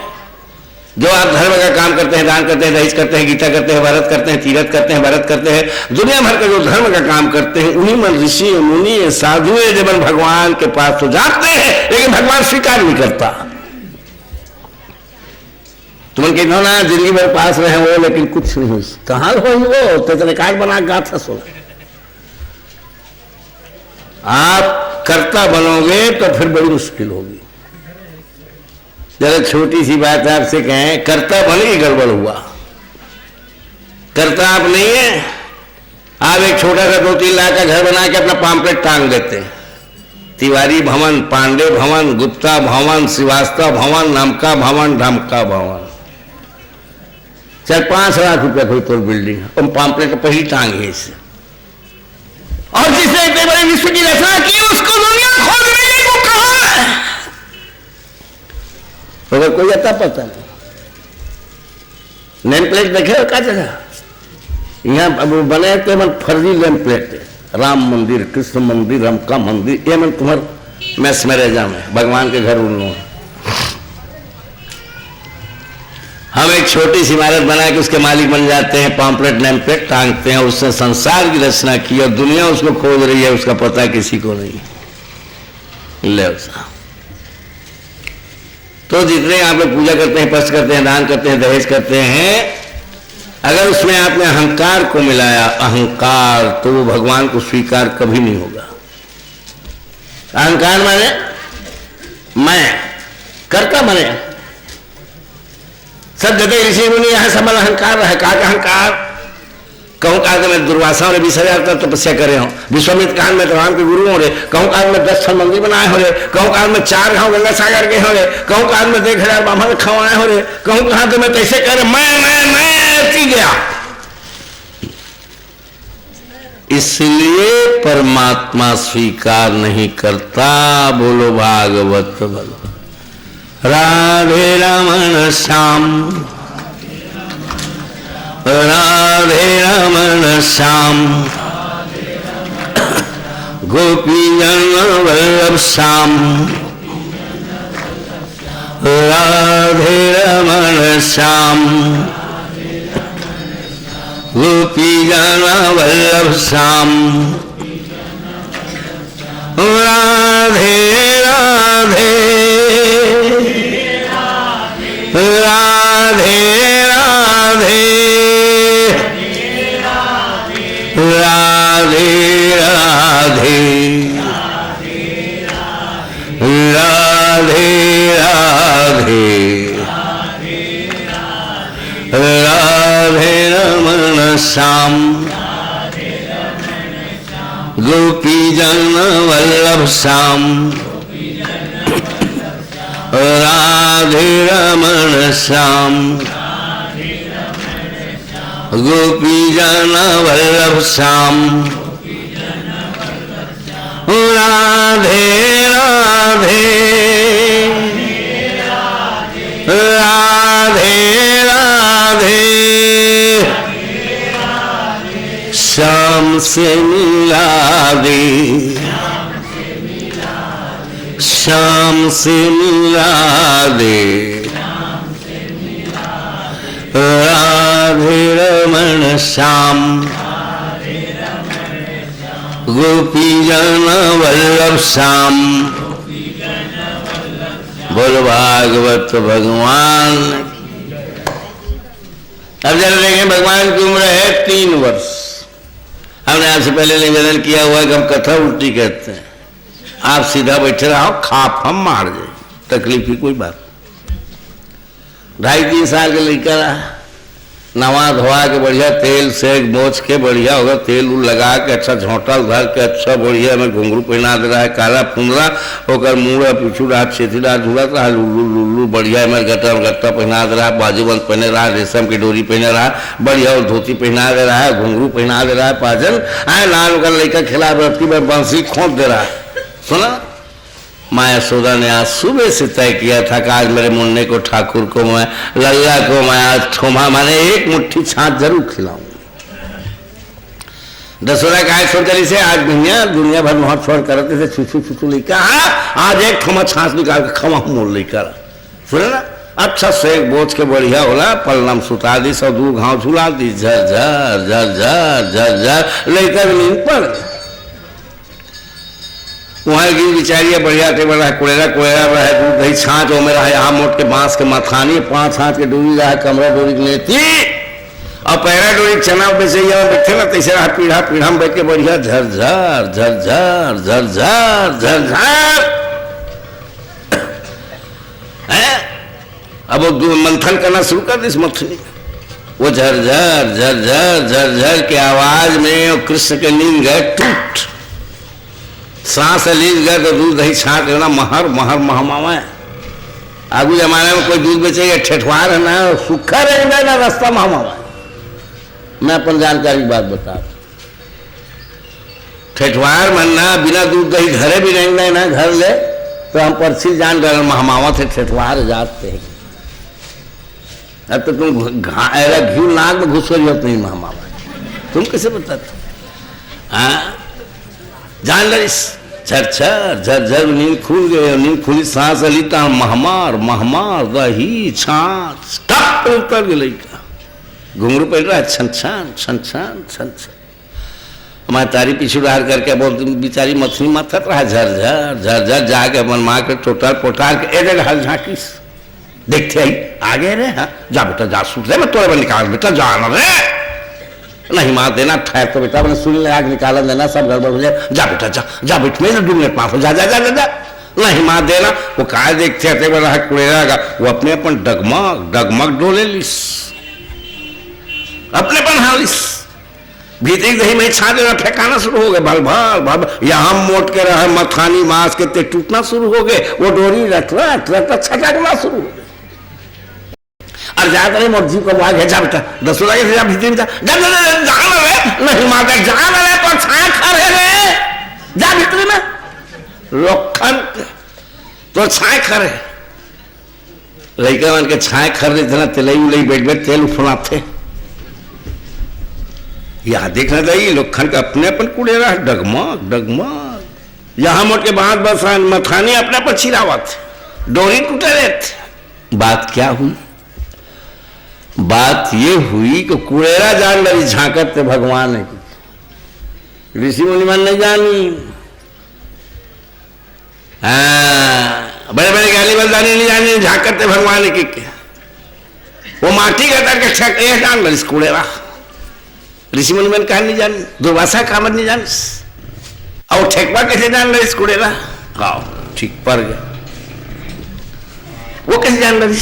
जो आप धर्म का काम करते हैं, दान करते हैं, दहेज करते हैं, गीता करते हैं, व्रत करते हैं, तीरथ करते हैं, व्रत करते हैं, दुनिया भर का जो धर्म का काम करते हैं, उन्हीं मन ऋषि मुनि साधु है जब भगवान के पास तो जाते हैं, लेकिन भगवान स्वीकार नहीं करता। तुम कहते हो ना जिंदगी भर पास रहे वो, लेकिन कुछ नहीं हुई। कहाँ हो वो तेरे कार्ड बना गाथा सो। आप कर्ता बनोगे तो फिर बड़ी मुश्किल होगी। जरा छोटी सी बात आपसे कहें, कर्ता बने गड़बड़ हुआ, कर्ता आप नहीं है। आप एक छोटा सा 2-3 लाख का घर बना के अपना पाम्पलेट टांग देते हैं, तिवारी भवन, पांडे भवन, गुप्ता भवन, श्रीवास्तव भवन, नमका भवन, ढमका भवन, 4-5 लाख रुपया कोई तो बिल्डिंग है, और पाम्पलेट पर ही टांग है इससे। और जिसने इतने बड़े विश्व की रचना की उसको दुनिया खोज रही है, वो कहां है? अगर कोई आता पता नहीं, नेम प्लेट देखे क्या जगह यहाँ बने थे मन फर्जी नेम प्लेट है, राम मंदिर, कृष्ण मंदिर, रमका मंदिर, ये मन तुम्हारे मैस में रह जाए, भगवान के घर उन लोग। हम एक छोटी सी इमारत बना के उसके मालिक बन जाते हैं, पाम्पलेट नेम प्लेट टांगते हैं, उसने संसार की रचना की और दुनिया उसको खोज रही है, उसका पता किसी को नहीं। ले तो जितने आप लोग पूजा करते हैं, पस्त करते हैं, दान करते हैं, दहेज करते हैं, अगर उसमें आपने अहंकार को मिलाया, अहंकार, तो वो भगवान को स्वीकार कभी नहीं होगा। अहंकार माने मैं कर्ता बने, सब जगह ऋषि मुनि यहां सबल अहंकार है। का अहंकार कहूं काल में दुर्वासा ने 20,000 तक तपस्या करे हो, विश्वामित्र काल में तो राम के गुरु हो रहे, कहूं काल में 10 मंदिर बनाए हो रहे, कहूं काल में 4 गांव गंगा सागर के हो रहे, कहूं काल में 1,000 ब्राह्मण खवाए हो रहे, कहूं कहां तो मैं कैसे कर मैं ती गया। इसलिए परमात्मा स्वीकार नहीं करता। बोलो भागवत बोलो। राधे रमण श्याम, राधे रमण श्याम, गोपी जन वल्लभ श्याम, राधे रमण श्याम, गोपी जन वल्लभ श्याम, राधे राधे राधे राधे राधे राधे राधे राधे राधे रमण श्याम, गोपी जन वल्लभ श्याम, राधे रमण श्याम, गोपी जन वल्लभ श्याम, राधे राधे राधे राधे श्याम से मिला दे, श्याम से मिला दे, राधे रमण श्याम, गोपी जन वल्लभ श्याम। बोल भागवत भगवान। अब जरा देखें, भगवान की उम्र है 3 वर्ष। हमने आपसे पहले निवेदन किया हुआ है कि हम कथा उल्टी कहते हैं। आप सीधा बैठे रहो, खाप हम मार जाए, तकलीफ की कोई बात। 2.5-3 साल के लड़का रहा, नवा धोआ के बढ़िया तेल से मोच के बढ़िया होगा, तेल उल लगा के अच्छा झोंटा उधर के अच्छा बढ़िया में घुंघरू पहना दे रहा है, काला फुंदरा होकर मुँह पीछू रात छेती रात झूलत रहा, लुल्लू लुल्लू बढ़िया में गट्टा पहना दे रहा है, बाजूबंद पहने रहा, रेशम की डोरी पहने रहा, बढ़िया और धोती पहना दे रहा है, घुंघरू पहना दे रहा है, पाजन आए लाल का लड़का खिला बरती में बंसी खोद दे रहा है। सुना, माँ यशोदा ने आज सुबह से तय किया था कि आज मेरे मुन्ने को, ठाकुर को, मैं लल्ला को मैं आज ठोमा माने 1 मुट्ठी छाछ जरूर खिलाऊंगी। दसोरा का सोच रही से आज दुनिया भर में छोड़ करते थे, छुछू छुछू लेकर आज 1 ठोमा छाछ निकाल के खमा मोल लेकर सुने ना, अच्छा से बोझ के बढ़िया होला, पलनम सुता दी, सब दूर घाव झुला दी, झर झर झर झर झर झर लेकर नींद पड़ गई। वहाँ की बिचारिया बढ़िया टे बड़ा कुड़ेरा बड़ा है, दूध दही छाछ हो मेरा है, यहाँ मोट के बांस के मथानी 5 हाथ के डोरी रहा है, कमरा डोरी लेती और पैरा डोरी चना बेचे बैठे ना, तैसे रहा पीढ़ा में बैठ के बढ़िया झरझर झरझर झरझर झरझर। अब वो मंथन करना शुरू कर दी इस मथनी, वो झरझर झरझर झरझर के आवाज में कृष्ण के नींद गए टूट, सांस लीज गए तो दूध दही छाछ लेना महर महर महमावा। आगू जमाने में कोई दूध बेचेगा ठेठवार है ना, सूखा रहेगा ना रास्ता महमावा। मैं अपन जानकारी की बात बता, ठेठवार मनना बिना दूध दही घरे भी रहेंगे ना, घर ले तो हम पर्ची जान कर महमावा थे, ठेठवार जाते हैं। अब तो तुम घी नाक में घुस नहीं महमावा, तुम कैसे बताते? हाँ जान लिस, झरझर झरझर नींद खुल गए, नींद खुली सांस लीता महमार महमार दही छाछ टप उतर गए लड़का, घुंघरू पहन रहा है, छन छन छन छन छन छन। हमारे तारी पीछे डार करके बोलती बेचारी मछली माथत रहा, झरझर झरझर जाके अपन माँ के टोटार पोटार के एक हल झाँकी देखते आई आगे रे, हाँ जा बेटा जा, सूट रे मैं तोड़े में निकाल बेटा जाना रे, नहीं मार देना, ठहर तो बेटा मैंने सुई लगा के निकाला देना, सब गड़बड़ हो जाए, जा बेटा जा बेट में 2 मिनट माफ हो, जा जा जा जा जा, नहीं मार देना। वो काय देखते थे बड़ा कुड़ेरा का, वो अपने अपन डगमग डगमग डोले लिस, अपने अपन हालिस, भीतरी दही में छा देना, फेंकाना शुरू हो गए, भल भल भल, यहाँ मोट के रहे मथानी मांस के ते टूटना शुरू हो गए, वो डोरी रट छटकना शुरू हो गए। और जाकर रहे मोर्जी को आग है, जा बेटा 10 लगे जा भीतर जा नहीं माता जान रहे तो छाया खा रहे, जा भीतर में लोखन तो छाया खा रहे, लड़का मान के छाया खा रहे थे ना, तिलई उलई बैठ तेल उठना थे, यहाँ देखना चाहिए लोखन का अपने अपन कुड़े रहा, डगमग डगमग, यहाँ मोट के बाद बस मथानी अपने पर छिरावा थे, डोरी टूटे रहे थे। बात क्या हुई? बात ये हुई कि कुड़ेरा जान मेरी झांकत थे भगवान की, ऋषि मुनिमान नहीं जानी, बड़े बड़े ज्ञानी बलदानी नहीं जानी, झांकत थे भगवान की। वो माटी का करके छक जान मेरी कुड़ेरा, ऋषि मुनिमान कहा नहीं जानी, दुर्वासा कामत नहीं जानी, और ठेकवा कैसे जान रही कुड़ेरा? हाँ ठीक पड़ गया, वो कैसे जान रही?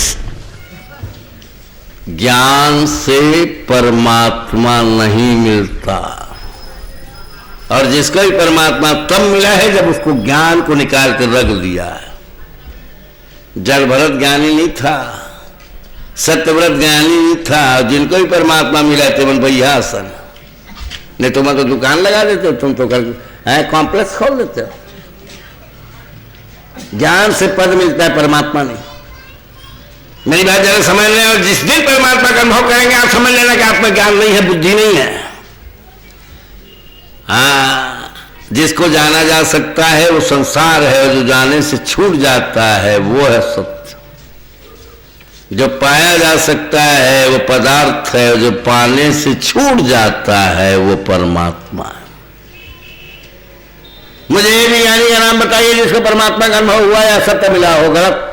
ज्ञान से परमात्मा नहीं मिलता, और जिसका भी परमात्मा तब मिला है जब उसको ज्ञान को निकाल कर रख दिया। जल भरत ज्ञानी नहीं था, सत्यव्रत ज्ञानी नहीं था, जिनको भी परमात्मा मिला थे मन भैया आसन, नहीं तो मैं तो दुकान लगा देते हो, तुम तो कर कॉम्प्लेक्स खोल देते हो। ज्ञान से पद मिलता है, परमात्मा नहीं। मेरी बात जरा समझ लें, और जिस दिन परमात्मा का अनुभव करेंगे आप समझ लेना कि आप में ज्ञान नहीं है, बुद्धि नहीं है। हाँ, जिसको जाना जा सकता है वो संसार है, और जो जाने से छूट जाता है वो है सत्य। जो पाया जा सकता है वो पदार्थ है, और जो पाने से छूट जाता है वो परमात्मा है। मुझे ये भी ज्ञानी का नाम बताइए जिसको परमात्मा का अनुभव हुआ या सत्य मिला हो। गलत,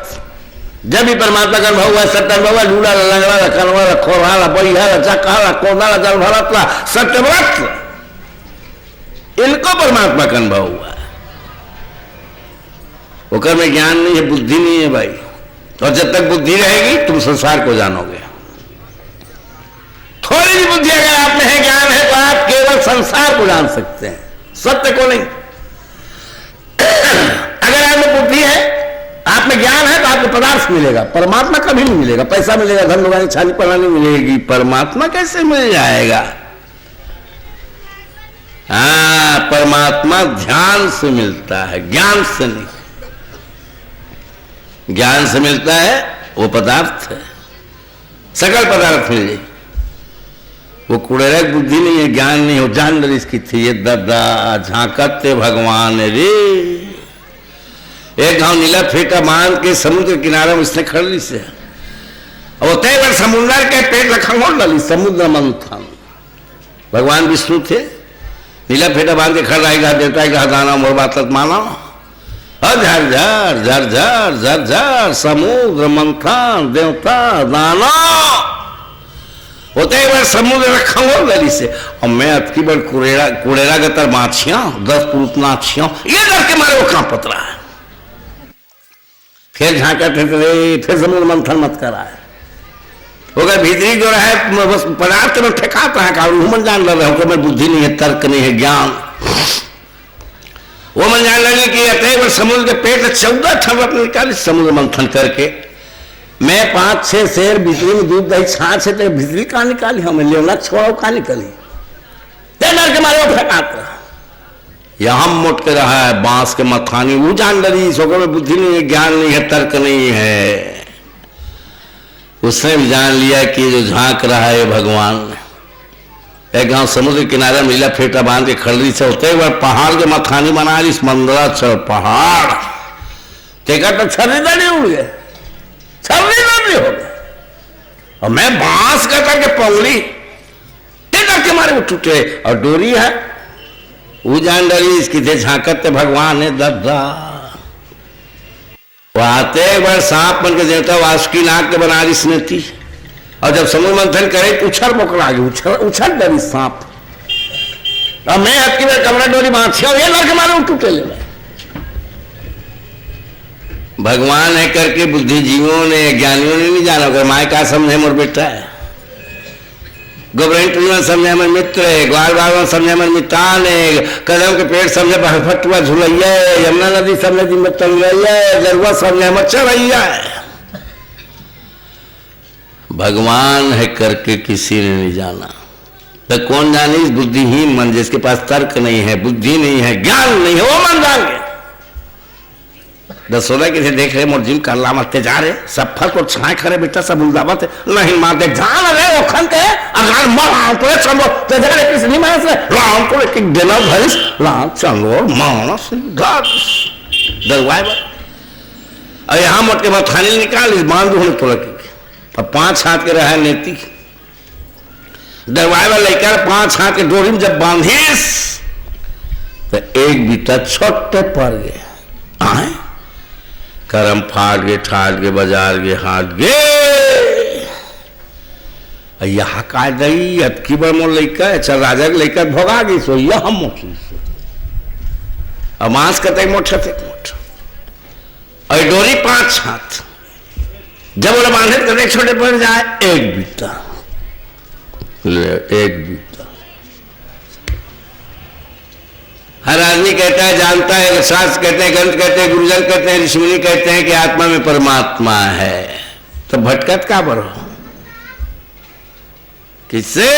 जब भी परमात्मा का अनुभव हुआ, सत्य अनुभव हुआ, लूला लंगड़ा कनवा खोरा बहिया चक्का कोदा जल भरतला सत्यव्रत, इनको परमात्मा का अनुभव हुआ। होकर में ज्ञान नहीं है, बुद्धि नहीं है भाई। और जब तक बुद्धि रहेगी तुम संसार को जानोगे। थोड़ी सी बुद्धि अगर आप में है, ज्ञान है, तो आप केवल संसार को जान सकते हैं, सत्य को नहीं। अगर आप में बुद्धि है, आप में ज्ञान है, तो आपको पदार्थ मिलेगा, परमात्मा कभी नहीं मिलेगा। पैसा मिलेगा, धन लगाने छानी पढ़ानी मिलेगी, परमात्मा कैसे मिल जाएगा? हाँ, परमात्मा ध्यान से मिलता है, ज्ञान से नहीं। ज्ञान से मिलता है वो पदार्थ है, सकल पदार्थ मिल जाए। वो कुड़ेरा बुद्धि नहीं है, ज्ञान नहीं हो, जान डर इसकी थी। ये दद्दा झांकते भगवान रे, एक गांव नीला फेंटा मान के समुद्र किनारे में इसने खड़ ली से, और तय बार समुद्र के पेट लखंगोड़ डाली, समुद्र मंथन। भगवान विष्णु थे, नीला फेंटा बांध के खड़ रहेगा, देवता का दाना मोर बात मानो, झर झर झर झर झर झर समुद्र मंथन देवता दाना होते एक बार समुद्र रखा हो गली से। और मैं अतकी बार कुड़ेरा गतर माछियां 10 पुरुष नाछियां ये डर के मारे वो कहां पतरा है। फिर झांका फिर समुद्र मंथन मत करा है, वो अगर भीतरी जो है बस पदार्थ में ठेकाता है, मन जान लग रहे हो, मैं बुद्धि नहीं है, तर्क नहीं है, ज्ञान। वो मन जान लगे कि अतः समुद्र के पेट 14 ठमक निकाली समुद्र मंथन करके। मैं 5-6 शेर भीतरी में दूध दही छाछ है, तो भीतरी कहाँ निकाली, हमें लेना छोड़ो कहाँ निकली, डर के मारे वो फेंकाता। यहां मोट के रहा है बांस के मथानी, वो जान डरी, सोको में बुद्धि नहीं है, ज्ञान नहीं है, तर्क नहीं है। उसने भी जान लिया कि जो झांक रहा है भगवान। एक गांव समुद्र किनारे नीला फेंटा बांध के खड़ी से होते एक पहाड़ के मथानी बना ली, मंदराचल पहाड़ टेका तो छर्री उड़ गए, छर्री हो गए। और मैं बांस का करके पौड़ी टेका के मारे वो टूटे। और डोरी है वो जान डरी, इसकी थे झांकते भगवान है दद्दा। वो आते एक बार सांप बन के देवता वासुकी नाग के बना रही इसने थी, और जब समुद्र मंथन करे तो उछल पकड़ा गई, उछल डरी सांप। और मैं आपकी बार कमरा डोरी बांधिया ये लड़के मारे वो टूटे ले। भगवान है करके बुद्धिजीवियों ने, ज्ञानियों ने नहीं जाना। अगर माए का समझे मोर बेटा है, गोबरेंट समझे मेरे मित्र है, ग्वाल बाल समझे मेरे मितान है, कदम के पेड़ समझे फटुआ झुलैया है, यमुना नदी समझे दिन में तंगैया है, जरुआ समझे मच्छर है। भगवान है करके किसी ने नहीं जाना। तो कौन जाने? इस बुद्धिहीन मन, जिसके पास तर्क नहीं है, बुद्धि नहीं है, ज्ञान नहीं है, वो मन जान गए। 10-16 किसी देख रहे मोर जिम करला मत्ते जा रहे, सब फल को छाए खरे बेटा सब उल्दावत नहीं मारते जान रहे वो खन के अगर मां तो सब तो जाने किस नहीं मार से राम को एक देना भरिस राम चलो मानस दरवाए। और यहां मोट के बाद थाने निकाल इस बांध होने तो लगे। अब 5 हाथ के रहा नेती दरवाजा लेकर 5 हाथ के डोरी में जब बांधिस तो एक बीता छोटे पड़ गए, करम फाट गए, ठाट गए, बाजार गए, हाट गए। यहाँ का दई अतकी बड़ मोर लैका चल राजा के लैका भोगा गई सो यह मोटी और मांस कतई मोट मोट और डोरी 5 हाथ जब बोला बांधे कतई छोटे पड़ जाए एक बीता एक बीता। हर आदमी कहता है जानता है, शास्त्र कहते हैं, ग्रंथ कहते हैं, गुरुजन कहते हैं, ऋषिमुनि कहते हैं कि आत्मा में परमात्मा है, तो भटकत का बरो किससे?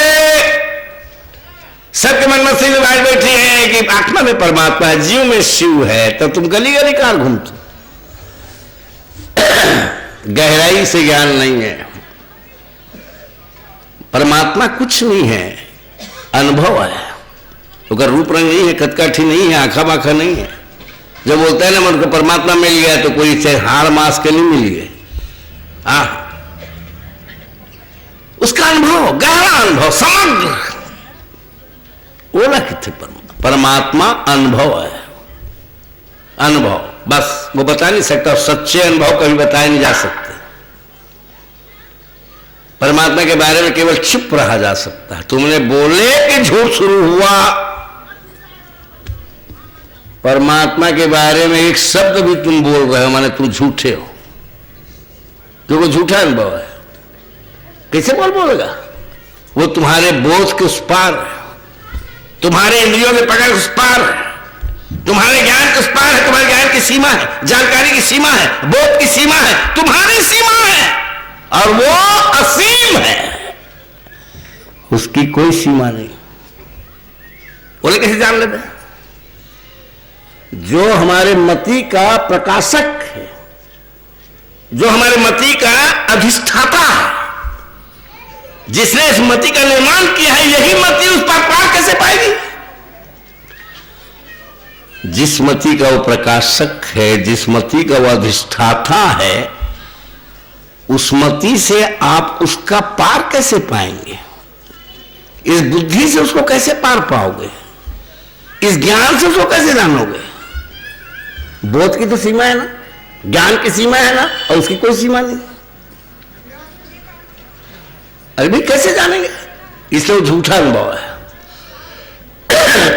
सबके मन में सिर्फ बात बैठी है कि आत्मा में परमात्मा है, जीव में शिव है, तो तुम गली गली कार घूमते। गहराई से ज्ञान नहीं है। परमात्मा कुछ नहीं है, अनुभव है। अगर रूप रंग नहीं है, कटकाठी नहीं है, आंखा बाखा नहीं है। जब बोलता है ना मन को परमात्मा मिल गया तो कोई से हार मास के नहीं मिल गए, उसका अनुभव गहरा अनुभव समग्र ओला कितने परमात्मा अनुभव है। अनुभव बस वो बता नहीं सकता, सच्चे अनुभव कभी बताए नहीं जा सकते। परमात्मा के बारे में केवल चुप रहा जा सकता है। तुमने बोले कि झूठ शुरू हुआ, परमात्मा के बारे में एक शब्द भी तुम बोल रहे हो माने तुम झूठे हो, क्योंकि झूठा अनुभव है। कैसे बोलेगा? वो तुम्हारे बोध के उस पार है, तुम्हारे इंद्रियों के पकड़ उस पार है, तुम्हारे ज्ञान के उस पार है। तुम्हारे ज्ञान की सीमा है, जानकारी की सीमा है, बोध की सीमा है, तुम्हारी सीमा है, और वो असीम है, उसकी कोई सीमा नहीं। बोले कैसे जान लेते हैं? जो हमारे मति का प्रकाशक है, जो हमारे मति का अधिष्ठाता है, जिसने इस मति का निर्माण किया है, यही मति उस पर पार कैसे पाएगी? जिस मति का वो प्रकाशक है, जिस मति का वो अधिष्ठाता है, उस मति से आप उसका पार कैसे पाएंगे? इस बुद्धि से उसको कैसे पार पाओगे? इस ज्ञान से उसको कैसे जानोगे? बोध की तो सीमा है ना, ज्ञान की सीमा है ना, और उसकी कोई सीमा नहीं। अरे भाई कैसे जानेंगे? इसलिए झूठा अनुभव है।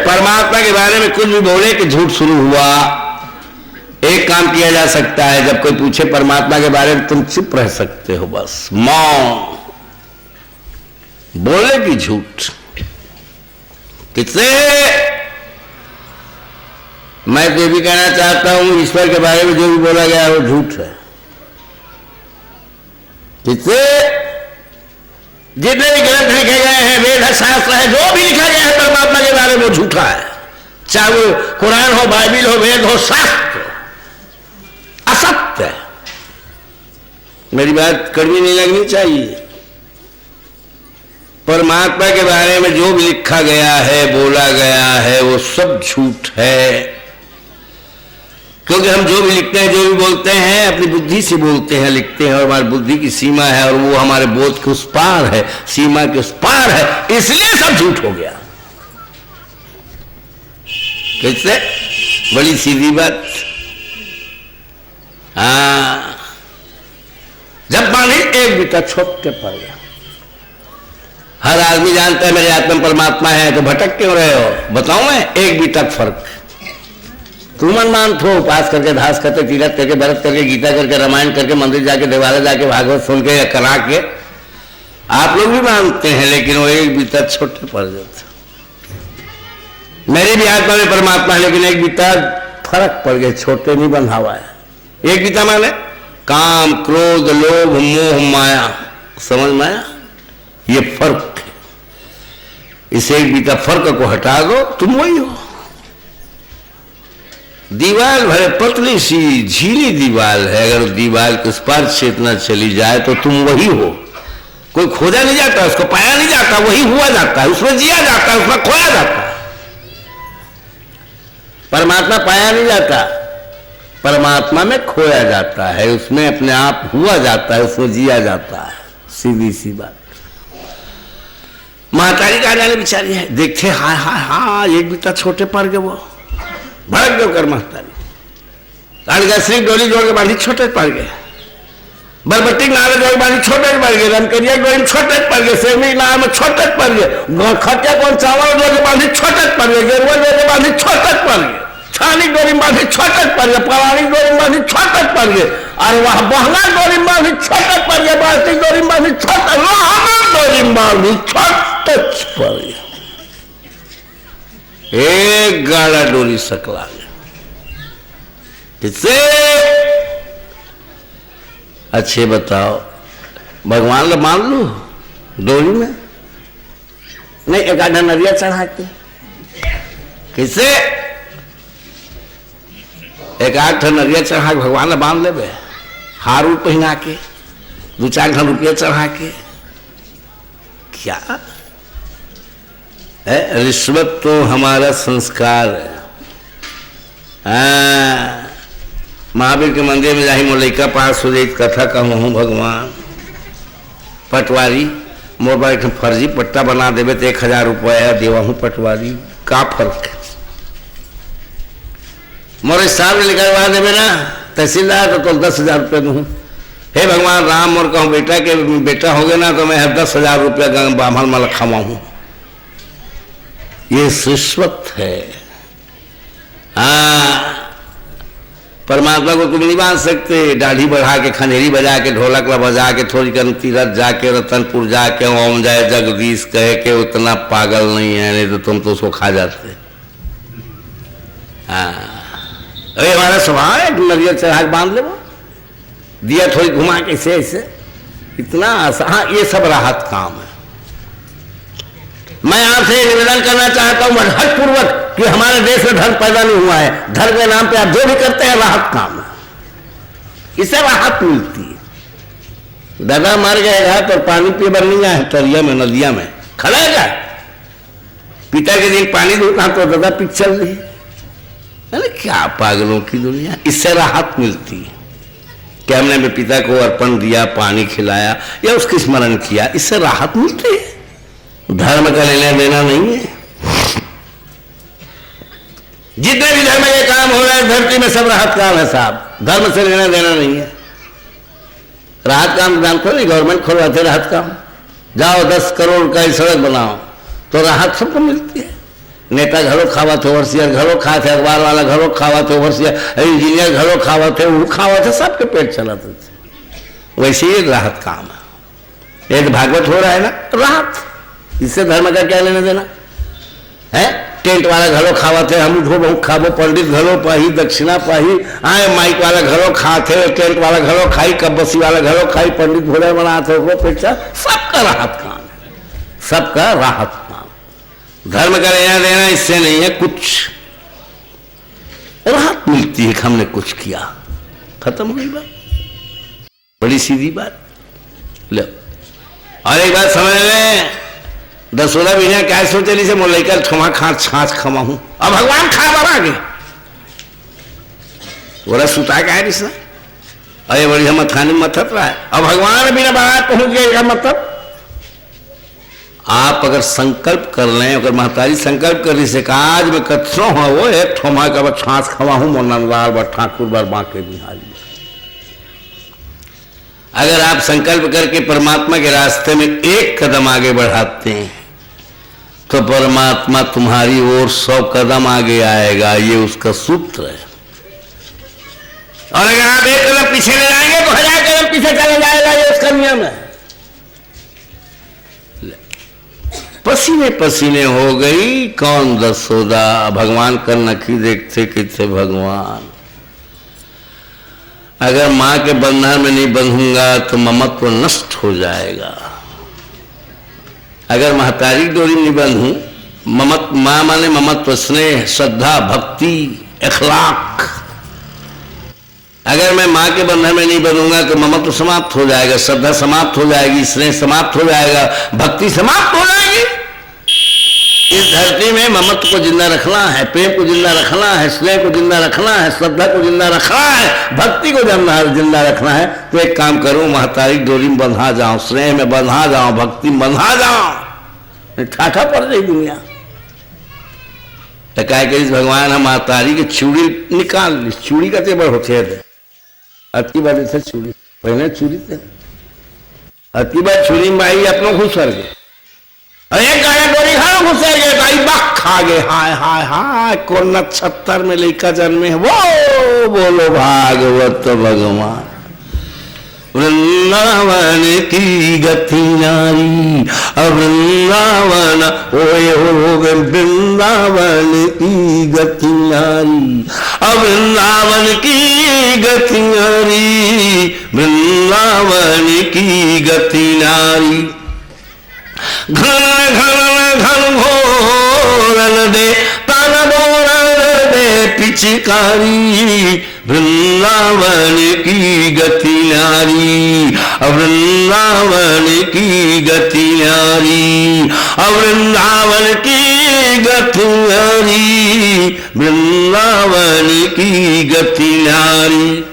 परमात्मा के बारे में कुछ भी बोले कि झूठ शुरू हुआ। एक काम किया जा सकता है, जब कोई पूछे परमात्मा के बारे में, तुम चुप रह सकते हो, बस मौन। बोले कि झूठ किससे? मैं तो भी कहना चाहता हूं, ईश्वर के बारे में जो भी बोला गया वो झूठ है। किससे? जितने भी ग्रंथ लिखे गए हैं, वेद है, शास्त्र है, जो भी लिखा गया है परमात्मा के बारे में वो झूठा है। चाहे वो कुरान हो, बाइबिल हो, वेद हो, शास्त्र, असत्य है। मेरी बात कड़वी नहीं लगनी चाहिए। परमात्मा के बारे में जो भी लिखा गया है, बोला गया है, वो सब झूठ है। क्योंकि हम जो भी लिखते हैं, जो भी बोलते हैं, अपनी बुद्धि से बोलते हैं, लिखते हैं, और हमारी बुद्धि की सीमा है, और वो हमारे बोध के उस पार है, सीमा के उस पार है, इसलिए सब झूठ हो गया। कैसे? बड़ी सीधी बात। हाँ, जब पानी एक बीता छोटे पड़ गया। हर आदमी जानता है मेरे आत्मा में परमात्मा है, तो भटक क्यों रहे हो? बताऊं मैं एक बीता फर्क। तुम मन मानते हो, उपास करके, धास करके, तीरथ करके, व्रत करके, गीता करके, रामायण करके, मंदिर जाके, देवालय जाके, भागवत सुन के, करा के आप लोग भी मानते हैं, लेकिन वो एक बीता छोटे पड़ जाते। मेरी भी आत्मा में परमात्मा है, लेकिन एक बीता फर्क पड़ गया, छोटे नहीं बंधा हुआ है। एक बीता माने काम, क्रोध, लोभ, मोह, माया। समझ में आया? ये फर्क है। इस एक बीता फर्क को हटा दो, तुम वही हो। दीवार भले पतली सी झीली दीवार है, अगर दीवार के उस पार चेतना चली जाए तो तुम वही हो। कोई खोजा नहीं जाता, उसको पाया नहीं जाता, वही हुआ जाता है, उसमें जिया जाता है, उसमें खोया जाता है। परमात्मा पाया नहीं जाता, परमात्मा में खोया जाता है, उसमें अपने आप हुआ जाता है, उसमें जिया जाता है। सीधी सी बात। महतारी कहा जाने बिचारी है, देखते हाय हाय हाँ, एक बीता छोटे पड़ गए, वो भड़क गए कर महतारी। सिर्फ डोली जोड़ के बांधी छोटे पड़ गए, बरबट्टी नाले जोड़ के बांधी छोटे पड़ गए, रमकरिया डोरी में छोटे पड़ गए, सेवनी नाल में छोटे पड़ गए, खटिया कौन चावल जोड़ के बांधी छोटे पड़ गए, गेरुआ जोड़ के बांधी छोटे पड़ गए, छानी डोरी में बांधी छोटे पड़ गए, पवानी डोरी में बांधी छोटे पड़ गए, और वह बहना डोरी में बांधी छोटे पड़ गए, बाल्टी डोरी में बांधी छोटे, डोरी में बांधी छोटे पड़ गए। एक गाड़ा डोरी सकला गया। किससे? अच्छे बताओ, भगवान को मान लो डोरी में नहीं, एक आधा नरिया चढ़ा के। किससे? एक आठ नरिया चढ़ा के भगवान ने बांध ले, हार उड़ पहना के, 2-4 रुपया चढ़ा के। क्या है? रिश्वत तो हमारा संस्कार है। हाँ, महावीर के मंदिर में जाही मोलिका पास हो जाए, कथा कहूँ भगवान पटवारी मोर बार एक फर्जी पट्टा बना देवे तो 1000 रुपया देवा हूँ पटवारी। का फर्क है? मोरे साहब निकलवा देवे ना तहसीलदार तो 10,000 रुपये दूँ, हे भगवान राम, और कहूँ बेटा के बेटा हो गया ना तो मैं 10,000 रुपया ब्राह्मण में रखा हूं। ये रिश्वत है। हाँ, परमात्मा को तुम नहीं मान सकते। दाढ़ी बढ़ा के, खंजरी बजा के, ढोलक बजा के, थोड़ी कर तीरथ जाके, रतनपुर जाके ओम जय जगदीश कह के, उतना पागल नहीं है, नहीं तो तुम तो उसको खा जाते। हाँ, अरे हमारा स्वभाव है, नरियल चढ़ा के बांध ले, दिया थोड़ी घुमा के ऐसे ऐसे, इतना आसान। हाँ, ये सब राहत काम है। मैं आपसे निवेदन करना चाहता हूं हठपूर्वक कि हमारे देश में धर्म पैदा नहीं हुआ है। धर्म के नाम पे आप जो भी करते हैं राहत काम है, इससे राहत मिलती है। दादा मर गए पर पानी पिए बर नहीं आए तरिया में, नदिया में खड़ा है। पिता के दिन पानी दूंगा तो दादा पिक चल रही है। अरे क्या पागलों की दुनिया। इससे राहत मिलती है कि हमने अपने पिता को अर्पण दिया, पानी खिलाया या उसकी स्मरण किया, इससे राहत मिलती है। धर्म का लेना देना नहीं है। जितने भी धर्म के काम हो रहे हैं धरती में सब राहत काम है साहब, धर्म से लेना देना नहीं है। राहत काम दान खोल नहीं, गवर्नमेंट खोलवाते राहत काम। जाओ 10 करोड़ का सड़क बनाओ तो राहत सबको मिलती है। नेता घरों खावा थे, ओवरसियर घरों खा थे, अखबार वाला घरों खावा थे, ओवरसियर इंजीनियर घरों खावा थे, वो खावा थे, सबके पेट चलाते थे। वैसे ही राहत काम है। एक भागवत हो रहा है ना, राहत। इससे धर्म का क्या लेना देना है। टेंट वाला घरों खावा थे, हम उठो बहुत खाबो, पंडित घरों पाही, दक्षिणा पाही, आए माइक वाला घरों खाते, टेंट वाला घरों खाई, कब्बसी वाला घरों खाई, पंडित भोले बनाते, सबका राहत काम है, सबका राहत काम। धर्म का लेना देना इससे नहीं है। कुछ राहत मिलती है कि हमने कुछ किया, खत्म हो गई बात, बड़ी सीधी बात। लो, और एक बात समझ लें, 10-16 महीने क्या सोचे नहीं से मोल लेकर ठमा खा छाछ खमा हूं, अब भगवान खा बना गए बोला सुता क्या है इसने। अरे बड़ी हम खाने मथत रहा है, अब भगवान बिना बारात पहुंच गए का मतलब। आप अगर संकल्प कर लें, अगर महतारी संकल्प कर रही से आज मैं कथनों हो वो एक ठोमा का छाछ खवा हूं मोननलाल व ठाकुर बर बांके बिहारी। अगर आप संकल्प करके परमात्मा के रास्ते में एक कदम आगे बढ़ाते हैं तो परमात्मा तुम्हारी ओर 100 कदम आगे आएगा। ये उसका सूत्र है। और अगर आप एक कदम पीछे ले जाएंगे तो 1000 कदम पीछे चले जाएगा। ये उसका नियम है। पसीने पसीने हो गई कौन दसोदा, भगवान का नखी देखते कितने भगवान। अगर मां के बंधन में नहीं बंधूंगा तो ममत्व नष्ट हो जाएगा। अगर महतारी डोरी नहीं बंधूं, मां माने ममत्व, स्नेह, श्रद्धा, भक्ति, इखलाक। अगर मैं मां के बंधन में नहीं बंधूंगा तो ममत्व समाप्त हो जाएगा, श्रद्धा समाप्त हो जाएगी, स्नेह समाप्त हो जाएगा, भक्ति समाप्त हो जाएगी। इस धरती में ममत्व को जिंदा रखना है, प्रेम को जिंदा रखना है, स्नेह को जिंदा रखना है, श्रद्धा को जिंदा रखना है, भक्ति को जिंदा रखना है। तो एक काम करो, महतारी डोरी में बंधा जाओ, स्नेह में बंधा जाओ, भक्ति में बंधा जाओ, ठाठा पड़ जाए दुनिया। तो क्या करी भगवान हम महतारी की चूड़ी निकाल ली। चूड़ी का तेवर होते थे, अति बार से चूड़ी पहले चूड़ी थे, अति बार चूड़ी में आई अपनों खुश कर गए। अरे गाय डोरी खाना घुसे गए, भाई बख खा गए। हाय हाय हाय, कौन 76 में लेकर जन्मे है वो, बोलो भागवत भगवान। वृंदावन की गति नारी, वृंदावन ओए हो वृंदावन की गति नारी, वृंदावन की गति नारी, वृंदावन की गति नारी। घन घन घन घोरन दे तन बोरन दे पिचकारी, वृंदावन की गति नारी, वृंदावन की गति नारी, वृंदावन की गति नारी, वृंदावन की गति नारी।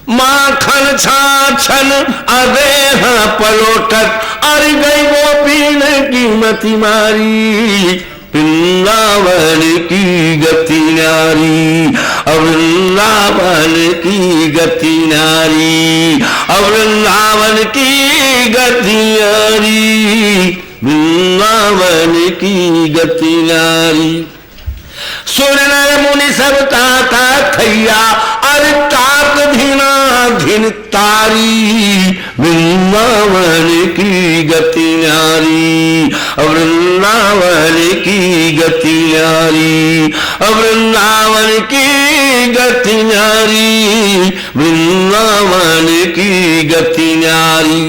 माखन छाछन अदेह पलोटक, अरे गई गोपी ने कीमती मारी, वृंदावन की गति न्यारी, वृंदावन की गति न्यारी, वृंदावन की गति न्यारी, वृंदावन की गति न्यारी। सुर नर मुनि सब ताता थैया, अरे तात धीना धीन तारी, वृंदावन की गति न्यारी, वृंदावन की गति न्यारी, वृंदावन की गति न्यारी, वृंदावन की गति न्यारी।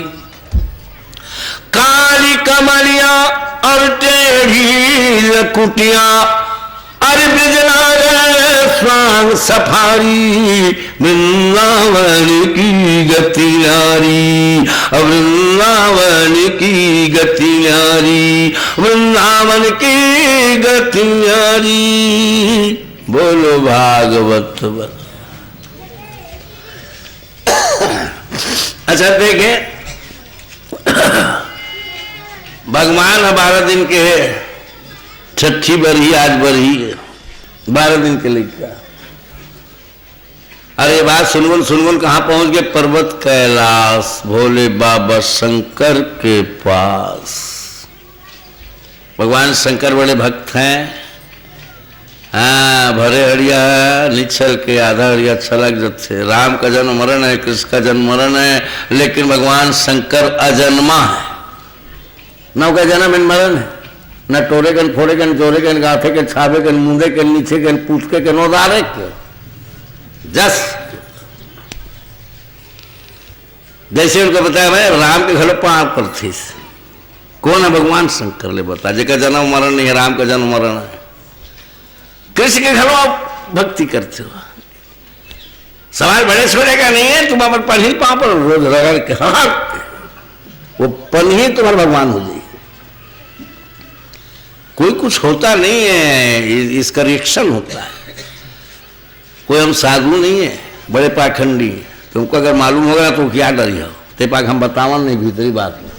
काली कमलिया और टेढ़ी कुटिया, अरे ब्रजनागर स्वांग सफारी, वृंदावन की गति न्यारी, वृंदावन की गति न्यारी, वृंदावन की गति न्यारी। बोलो भागवत। अच्छा देखे, भगवान 12 दिन के छठी बरही, आज बरही 12 दिन के लिए। अरे बात सुनगुन सुनगुन कहाँ पहुंच गए? पर्वत कैलाश, भोले बाबा शंकर के पास। भगवान शंकर बड़े भक्त हैं। हाँ, भरे हड़िया निच्छल के आधा हड़िया छलक जथे। राम का जन्म मरण है, कृष्ण का जन्म मरण है, लेकिन भगवान शंकर अजन्मा है। नौ का जन्म इन मरण है, न टोरे कन फोड़े कन जोरे कन गाथे के छावे कन मुंदे कन नीचे कन पूछके के नोदारे के जस। जैसे उनको बताया भाई राम के घर पांव पर थी। कौन है? भगवान शंकर ले बता, जिसका जन्म मरण नहीं है, राम का जन्म मरण है। कृष्ण के घर आप भक्ति करते हो। सवाल बड़े सोने का नहीं है, तुम अपन पन ही पांव पर रोज रगड़ के, हाँ वो पन ही तुम्हारा भगवान हो जाए। कोई कुछ होता नहीं है, इसका रिएक्शन होता है। कोई हम साधु नहीं है, बड़े पाखंडी। तुमको अगर मालूम होगा तो क्या डरी हो? ते पाक हम बतावन नहीं भीतरी बात में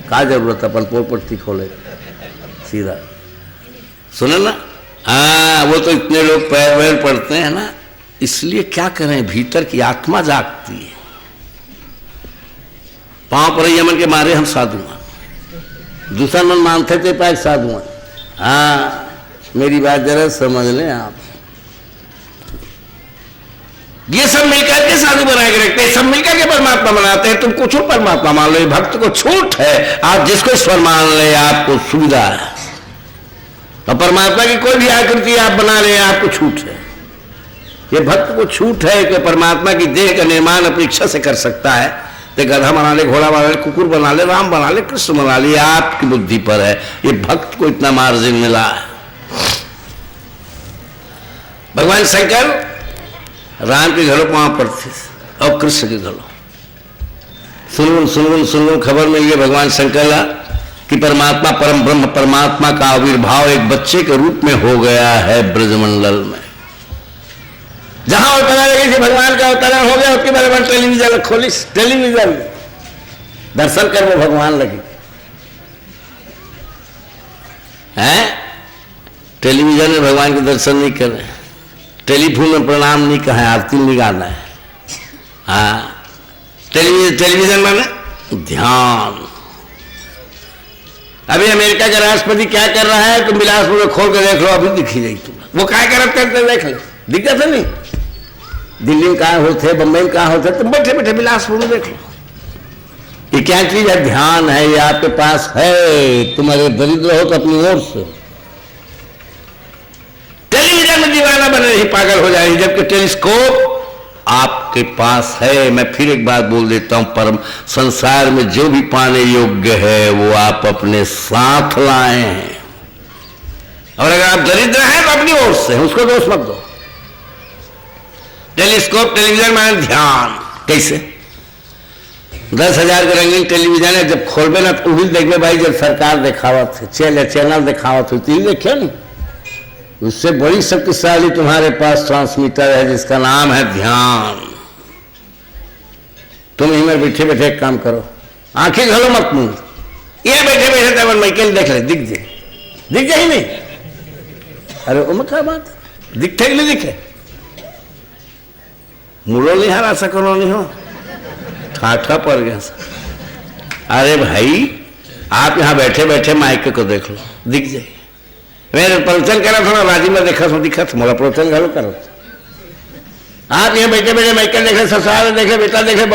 का जरूरत अपन पोपटी खोले सीधा सुने ना। हाँ, वो तो इतने लोग पैर वैर पड़ते हैं ना, इसलिए क्या करें, भीतर की आत्मा जागती है। पांव पर यमन के मारे हम साधु हैं, दूसरा मन मानते थे पाक साधु हैं। हाँ, मेरी बात जरा समझ लें आप। ये सब मिलकर के साधु बना के रखते हैं, सब मिलकर के परमात्मा बनाते हैं। तुम कुछ परमात्मा मान लो, भक्त को छूट है। आप जिसको ईश्वर मान ले, आपको सुविधा है। और परमात्मा की कोई भी आकृति आप बना ले, आपको छूट है। ये भक्त को छूट है कि परमात्मा की देह का निर्माण अपनी इच्छा से कर सकता है। तो गधा बना ले, घोड़ा बना ले, कुकुर बना ले, राम बना ले, कृष्ण बना ले, आपकी बुद्धि पर है। ये भक्त को इतना मार्जिन मिला है। भगवान शंकर राम के घरों वहां पर थे और कृष्ण के घरों। सुनगुन खबर मिल गई भगवान शंकर कि परमात्मा परम ब्रह्म परमात्मा का आविर्भाव एक बच्चे के रूप में हो गया है ब्रजमंडल में। जहां और पता लगे कि भगवान का अवतरण हो गया, उसके बारे में टेलीविजन खोली, टेलीविजन दर्शन कर वो भगवान लगे हैं। टेलीविजन में भगवान के दर्शन नहीं कर रहे, टेलीफोन में प्रणाम नहीं कहा, आरती नहीं गाना है। हाँ, टेलीविजन में ध्यान। अभी अमेरिका का राष्ट्रपति क्या कर रहा है, तुम बिलासपुर में खोल कर देख लो, अभी दिखी जाएगी तुम्हें। वो क्या करते देख लो, दिखता था नहीं। दिल्ली में कहाँ होते, बम्बई में कहाँ होते, तुम बैठे बैठे बिलासपुर में देख लो। ये क्या चीज है? ध्यान है। ये आपके पास है। तुम्हारे दरिद्र हो तो अपनी ओर से टेलीविजन में दीवाना बने रही, पागल हो जाएगी, जबकि टेलीस्कोप आपके पास है। मैं फिर एक बात बोल देता हूं, परम संसार में जो भी पाने योग्य है वो आप अपने साथ लाए हैं। और अगर आप दरिद्र हैं तो अपनी ओर से, उसको दोष मत दो। टेलीस्कोप टेलीविजन में ध्यान कैसे? 10,000 के रंगीन टेलीविजन है, जब खोलबे ना तो भी देखबे भाई, जब सरकार दिखावत है, चैनल दिखावत होती है, देखिए नहीं। उससे बड़ी शक्तिशाली तुम्हारे पास ट्रांसमीटर है जिसका नाम है ध्यान। तुम ही में बैठे बैठे एक काम करो, आंखें घलो मत मूंद, ये बैठे बैठे तब माइकल देख ले, दिख जाए ही नहीं। अरे उनमें क्या बात है? दिखे कि नहीं दिखे? मूलो नहीं हरा सको नहीं हो, ठाठा पड़ गया सर। अरे भाई आप यहाँ बैठे बैठे माइक को देख लो, दिख जाए। मेरे प्रवचन करा था ना, राजी में देखा था, दिखा था मोला प्रवचन घालो करो। आप यहाँ बैठे बैठे माइक देखे, ससुराल देखे, बेटा देखे,